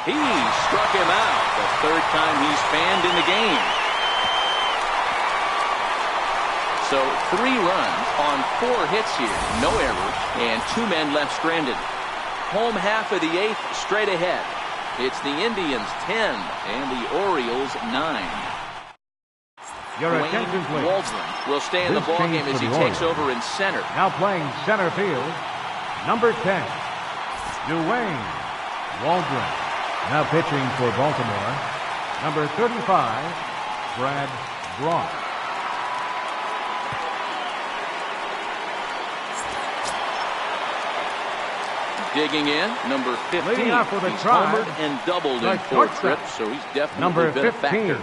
He struck him out. The third time he's fanned in the game. So 3 runs on 4 hits here. No errors and 2 men left stranded. Home half of the 8th straight ahead. It's the Indians 10 and the Orioles 9. Your attention, please. Waldron will stay in the ballgame as he takes over in center. Now playing center field, number 10, Dwayne Waldron. Now pitching for Baltimore, number 35, Brad Brock. Digging in, number 15. Leading off with a He's try. homered and doubled in 4 trips, so he's definitely number been 15. a factor.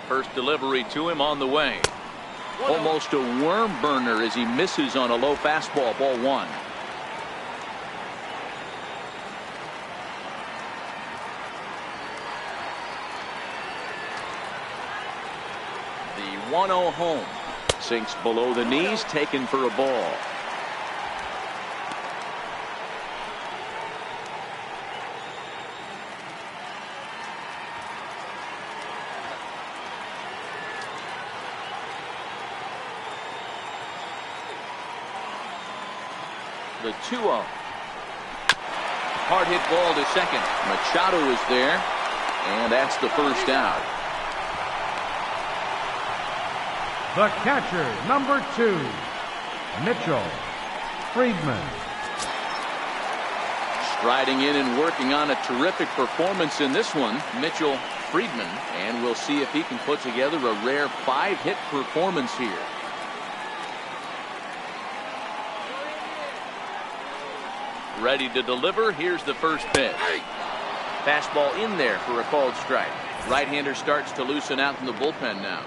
First delivery to him on the way. Almost a worm burner as he misses on a low fastball. Ball 1. The 1-0 home. Sinks below the knees, taken for a ball. The 2-0. Hard hit ball to second. Machado is there, and that's the first out. The catcher, number 2, Mitchell Friedman. Striding in and working on a terrific performance in this one, Mitchell Friedman, and we'll see if he can put together a rare 5-hit performance here. Ready to deliver. Here's the first pitch. Fastball in there for a called strike. Right-hander starts to loosen out in the bullpen now.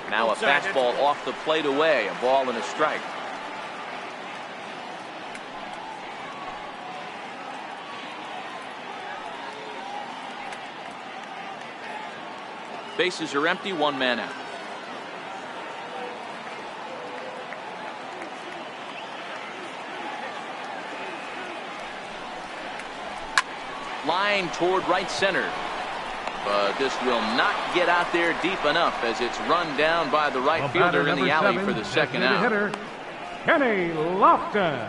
Now a fastball off the plate away. A ball and a strike. Bases are empty, 1 man out. Line toward right center. But this will not get out there deep enough as it's run down by the right fielder in the alley for the second out. Hitter, Kenny Lofton.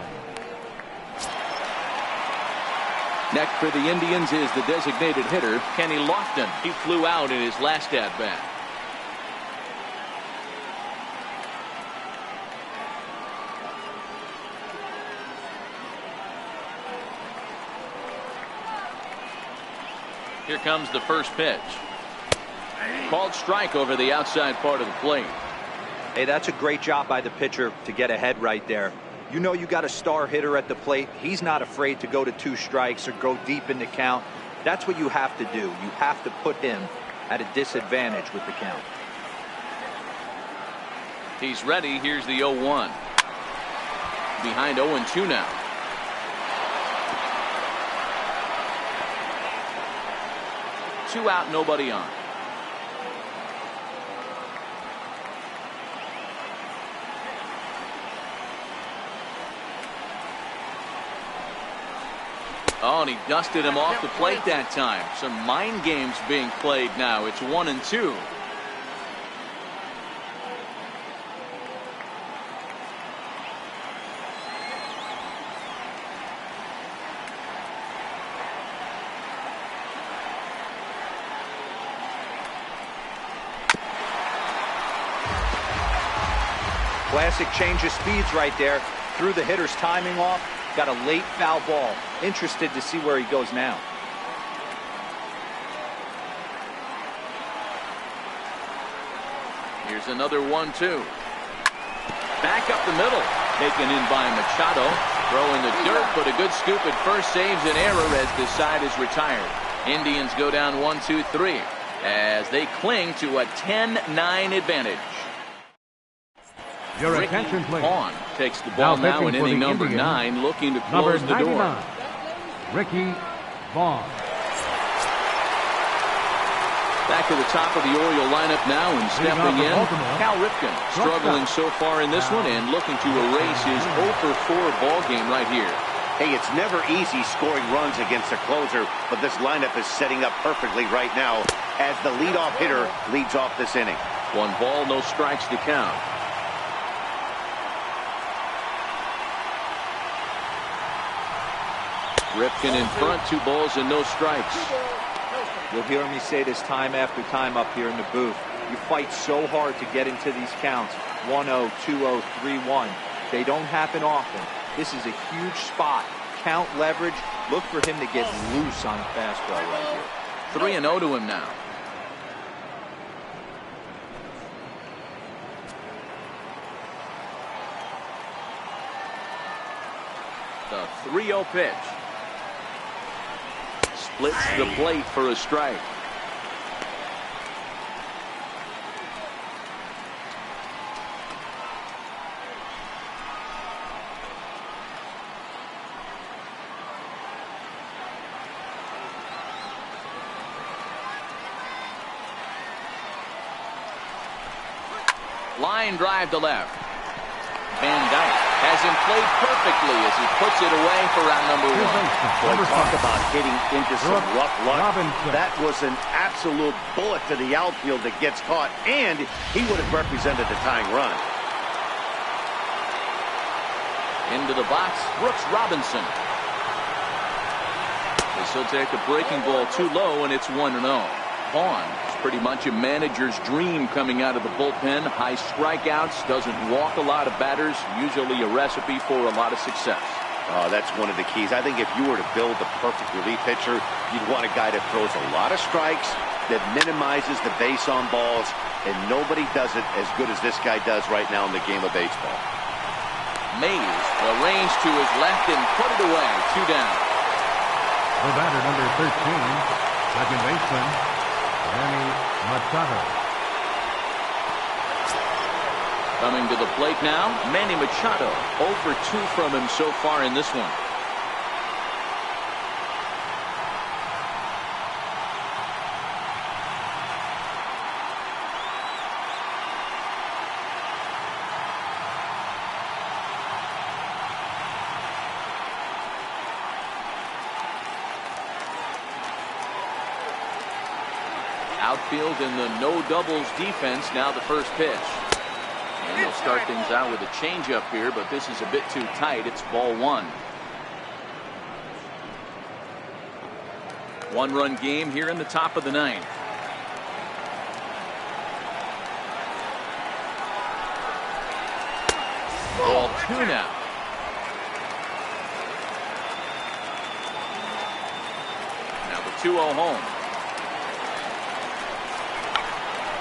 Next for the Indians is the designated hitter, Kenny Lofton. He flew out in his last at-bat. Here comes the first pitch. Called strike over the outside part of the plate. Hey, that's a great job by the pitcher to get ahead right there. You know you got a star hitter at the plate. He's not afraid to go to 2 strikes or go deep in the count. That's what you have to do. You have to put him at a disadvantage with the count. He's ready. Here's the 0-1. Behind 0-2 now. Two out, nobody on. Oh, and he dusted him off the plate that time. Some mind games being played now. It's 1-2. Classic change of speeds right there. Threw the hitter's timing off. Got a late foul ball. Interested to see where he goes now. Here's another 1-2. Back up the middle. Taken in by Machado. Throwing the dirt, but a good scoop at first saves an error as the side is retired. Indians go down 1-2-3 as they cling to a 10-9 advantage. Your Ricky attention, please. Vaughn takes the ball now in inning number 9, looking to close the door. Ricky Vaughn. Back to the top of the Oriole lineup now and stepping in, Cal Ripken, struggling so far in this one and looking to erase his 0-for-4 ball game right here. Hey, it's never easy scoring runs against a closer, but this lineup is setting up perfectly right now as the leadoff hitter leads off this inning. 1 ball, no strikes to count. Ripken in front, 2 balls and no strikes. You'll hear me say this time after time up here in the booth. You fight so hard to get into these counts. 1-0, 2-0, 3-1. They don't happen often. This is a huge spot. Count leverage. Look for him to get loose on a fastball right here. 3-0 to him now. The 3-0 pitch. Splits the plate for a strike. Line drive to left. Van Dyke has him played perfectly as he puts it away for round number 1. Boy, talk about hitting into some rough luck. That was an absolute bullet to the outfield that gets caught, and he would have represented the tying run. Into the box, Brooks Robinson. This will take a breaking ball too low, and it's 1-0. Vaughn is pretty much a manager's dream coming out of the bullpen. High strikeouts, doesn't walk a lot of batters, usually a recipe for a lot of success. That's one of the keys. I think if you were to build the perfect relief pitcher, you'd want a guy that throws a lot of strikes, that minimizes the base on balls, and nobody does it as good as this guy does right now in the game of baseball. Mays arranged to his left and put it away. 2 down. The batter, number 13, second baseman, Manny Machado. Coming to the plate now, Manny Machado. 0 for 2 from him so far in this one. Outfield in the no doubles defense. Now the first pitch. And they'll start things out with a changeup here, but this is a bit too tight. It's ball 1. 1-run game here in the top of the 9th. Ball 2 now. Now the 2-0 home.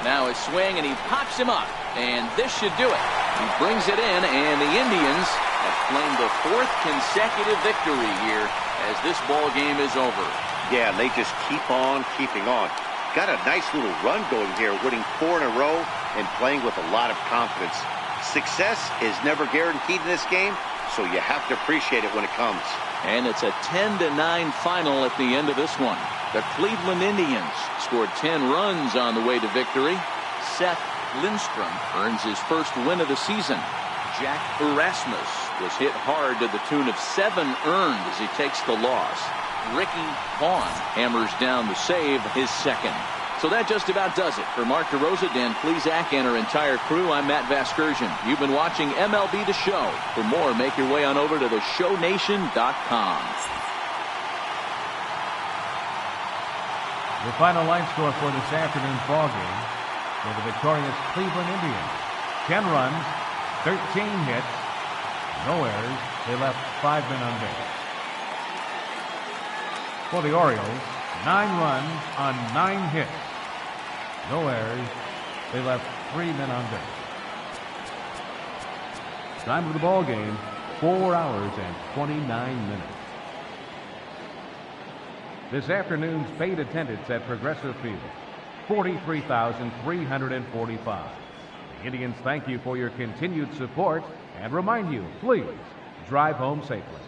Now his swing, and he pops him up, and this should do it. He brings it in, and the Indians have claimed the 4th consecutive victory here as this ball game is over. Yeah, they just keep on keeping on. Got a nice little run going here, winning 4 in a row and playing with a lot of confidence. Success is never guaranteed in this game, so you have to appreciate it when it comes. And it's a 10-9 final at the end of this one. The Cleveland Indians scored 10 runs on the way to victory. Seth Lindstrom earns his first win of the season. Jack Erasmus was hit hard to the tune of 7 earned as he takes the loss. Ricky Vaughn hammers down the save, his second. So that just about does it. For Mark DeRosa, Dan Plesac, and our entire crew, I'm Matt Vasgersian. You've been watching MLB The Show. For more, make your way on over to theshownation.com. The final line score for this afternoon's ball game for the victorious Cleveland Indians: 10 runs, 13 hits, no errors. They left 5 men on base. For the Orioles, 9 runs on 9 hits, no errors. They left 3 men on base. Time of the ball game, 4 hours and 29 minutes. This afternoon's paid attendance at Progressive Field, 43,345. The Indians thank you for your continued support and remind you, please drive home safely.